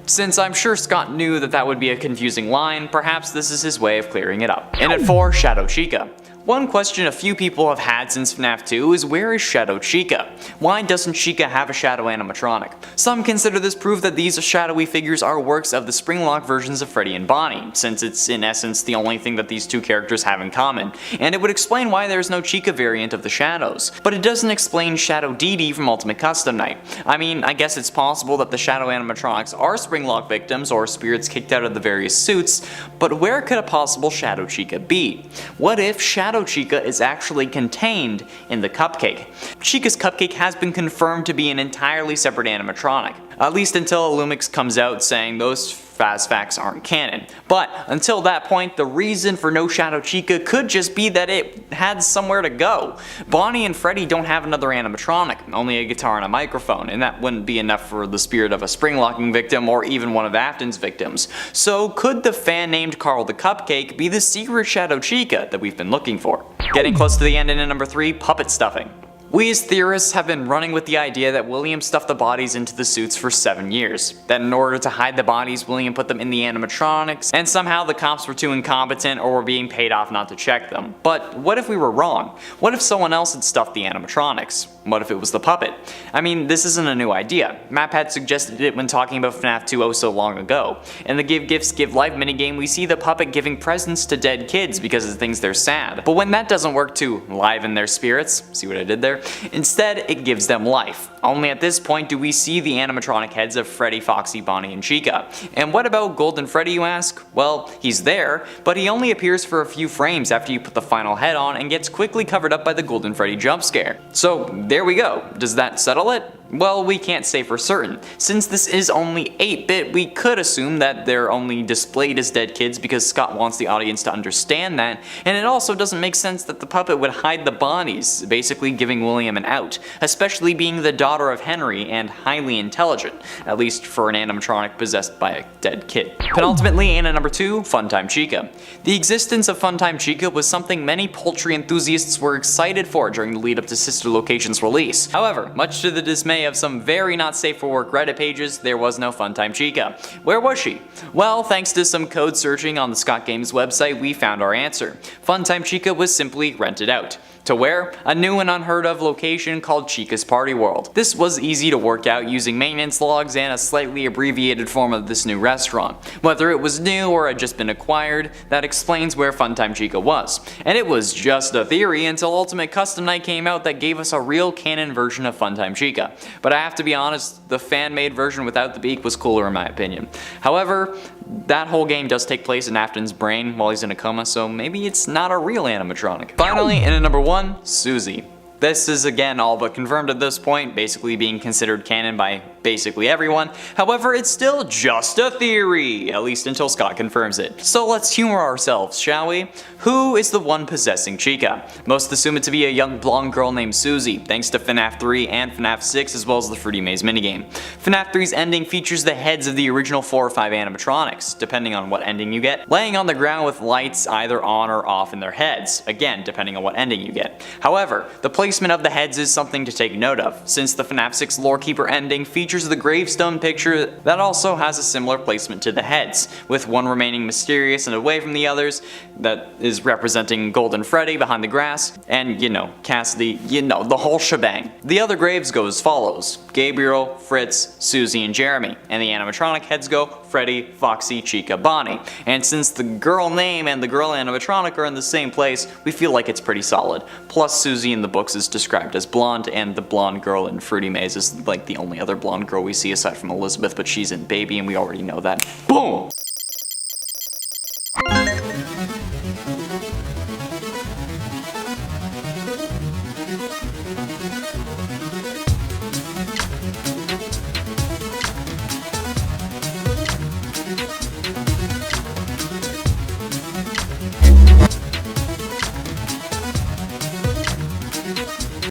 Since I'm sure Scott knew that that would be a confusing line, perhaps this is his way of clearing it up. And at 4, Shadow Chica. One question a few people have had since FNAF 2 is, where is Shadow Chica? Why doesn't Chica have a shadow animatronic? Some consider this proof that these shadowy figures are works of the spring-lock versions of Freddy and Bonnie, since it's in essence the only thing that these two characters have in common, and it would explain why there's no Chica variant of the Shadows. But it doesn't explain Shadow Dee Dee from Ultimate Custom Night. I mean, I guess it's possible that the shadow animatronics are spring-lock victims or spirits kicked out of the various suits, but where could a possible Shadow Chica be? What if Shadow Chica is actually contained in the Cupcake? Chica's Cupcake has been confirmed to be an entirely separate animatronic, at least until Illumix comes out saying those fast facts aren't canon. But until that point, the reason for no Shadow Chica could just be that it had somewhere to go. Bonnie and Freddy don't have another animatronic, only a guitar and a microphone, and that wouldn't be enough for the spirit of a spring-locking victim or even one of Afton's victims. So could the fan named Carl the Cupcake be the secret Shadow Chica that we've been looking for? Getting close to the end in number 3, puppet stuffing. We as theorists have been running with the idea that William stuffed the bodies into the suits for 7 years. That in order to hide the bodies, William put them in the animatronics, and somehow the cops were too incompetent or were being paid off not to check them. But what if we were wrong? What if someone else had stuffed the animatronics? what if it was the puppet? I mean, this isn't a new idea. Map had suggested it when talking about FNAF 2 oh so long ago. In the Give Gifts Give Life minigame, we see the puppet giving presents to dead kids because it thinks they're sad. But when that doesn't work to liven their spirits, see what I did there? Instead, it gives them life. Only at this point do we see the animatronic heads of Freddy, Foxy, Bonnie, and Chica. And what about Golden Freddy, you ask? Well, he's there, but he only appears for a few frames after you put the final head on and gets quickly covered up by the Golden Freddy jump scare. So there we go. Does that settle it? Well, we can't say for certain. Since this is only 8-bit, we could assume that they're only displayed as dead kids because Scott wants the audience to understand that, and it also doesn't make sense that the puppet would hide the Bonnies, basically giving William an out, especially being the daughter of Henry and highly intelligent, at least for an animatronic possessed by a dead kid. Penultimately, and at number 2, Funtime Chica. The existence of Funtime Chica was something many poultry enthusiasts were excited for during the lead up to Sister Location's release. However, much to the dismay of some very not safe for work Reddit pages, there was no Funtime Chica. Where was she? Well, thanks to some code searching on the Scott Games website, we found our answer. Funtime Chica was simply rented out. To where? A new and unheard of location called Chica's Party World. This was easy to work out using maintenance logs and a slightly abbreviated form of this new restaurant. Whether it was new or had just been acquired, that explains where Funtime Chica was. And it was just a theory until Ultimate Custom Night came out that gave us a real canon version of Funtime Chica. But I have to be honest, the fan-made version without the beak was cooler in my opinion. However, that whole game does take place in Afton's brain while he's in a coma, so maybe it's not a real animatronic. Finally, in at number 1, Susie. This is again all but confirmed at this point, basically being considered canon by basically everyone. However, it's still just a theory, at least until Scott confirms it. So let's humor ourselves, shall we? Who is the one possessing Chica? Most assume it to be a young blonde girl named Susie, thanks to FNAF 3 and FNAF 6 as well as the Fruity Maze minigame. FNAF 3's ending features the heads of the original 4 or 5 animatronics, depending on what ending you get, laying on the ground with lights either on or off in their heads, again depending on what ending you get. However, the placement of the heads is something to take note of, since the FNAF 6 Lorekeeper ending features the gravestone picture that also has a similar placement to the heads, with one remaining mysterious and away from the others, that is representing Golden Freddy behind the grass, and Cassidy, the whole shebang. The other graves go as follows: Gabriel, Fritz, Susie, and Jeremy, and the animatronic heads go Freddy, Foxy, Chica, Bonnie. And since the girl name and the girl animatronic are in the same place, we feel like it's pretty solid. Plus Susie in the books is described as blonde, and the blonde girl in Fruity Maze is like the only other blonde girl we see aside from Elizabeth, but she's in Baby and we already know that. Boom!